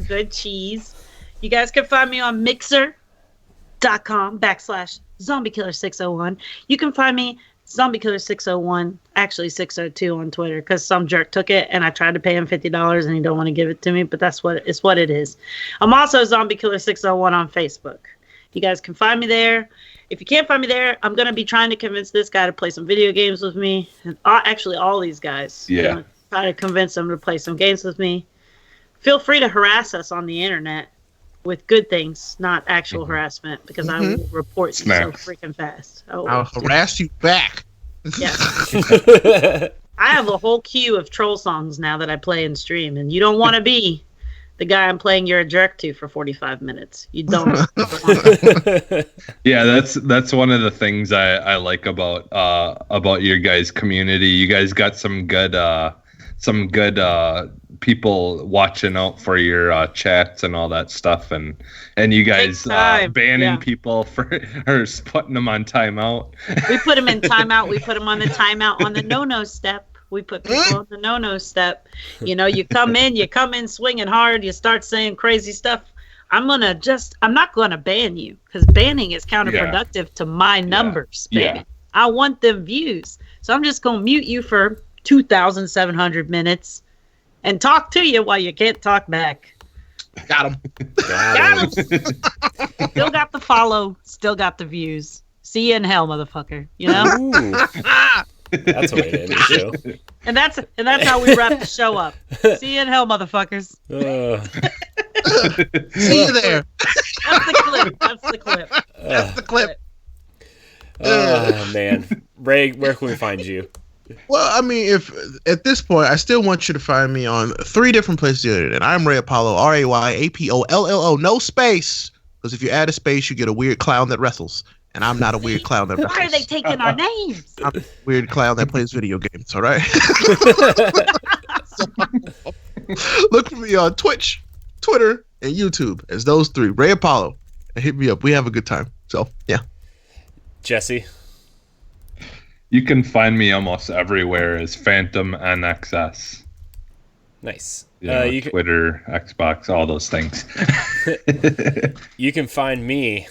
good cheese. You guys can find me on mixer.com/ZombieKiller601. You can find me ZombieKiller601, actually 602 on Twitter, because some jerk took it and I tried to pay him $50 and he don't want to give it to me, but that's what it is. I'm also ZombieKiller601 on Facebook. You guys can find me there. If you can't find me there, I'm going to be trying to convince this guy to play some video games with me. And actually, all these guys. Yeah. Try to convince them to play some games with me. Feel free to harass us on the internet with good things, not actual harassment, because I will report you so freaking fast. I'll harass you back. Yeah. I have a whole queue of troll songs now that I play and stream, and you don't want to be the guy I'm playing You're a Jerk to for 45 minutes. You don't. Yeah, that's one of the things I like about your guys' community. You guys got some good people watching out for your chats and all that stuff, and you guys banning people for or putting them on timeout. We put them in timeout. We put them on the timeout on the no step. We put people on the no step. You come in swinging hard. You start saying crazy stuff. I'm not gonna ban you, because banning is counterproductive to my numbers, baby. Yeah. I want them views, so I'm just gonna mute you for 2,700 minutes and talk to you while you can't talk back. Got him. Still got the follow. Still got the views. See you in hell, motherfucker. That's a way to end the show. And that's how we wrap the show up. See you in hell, motherfuckers. See you there. That's the clip. Oh man, Ray, where can we find you? Well, I mean, if at this point, I still want you to find me on 3 different places on the internet. I'm Ray Apollo, RayAPOLLO, no space. Because if you add a space, you get a weird clown that wrestles. And I'm not a weird clown that wrestles. Why are they taking our names? I'm a weird clown that plays video games, all right? Look for me on Twitch, Twitter, and YouTube as those 3. Ray Apollo. And hit me up. We have a good time. So, yeah. Jesse? You can find me almost everywhere as Phantom NXS. Nice. Twitter, Xbox, all those things. You can find me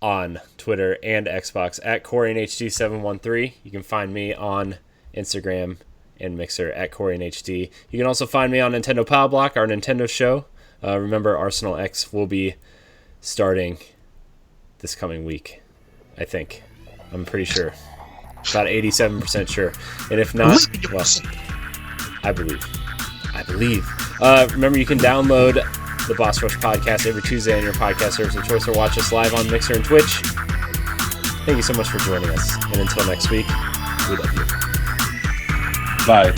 on Twitter and Xbox at CoreyNHD713. You can find me on Instagram and Mixer at CoreyNHD. You can also find me on Nintendo Power Block, our Nintendo show. Remember, Arsenal X will be starting this coming week, I think. I'm pretty sure. About 87% sure. And if not, well, I believe. Remember, you can download the Boss Rush podcast every Tuesday on your podcast service of choice, or watch us live on Mixer and Twitch. Thank you so much for joining us. And until next week, we love you. Bye.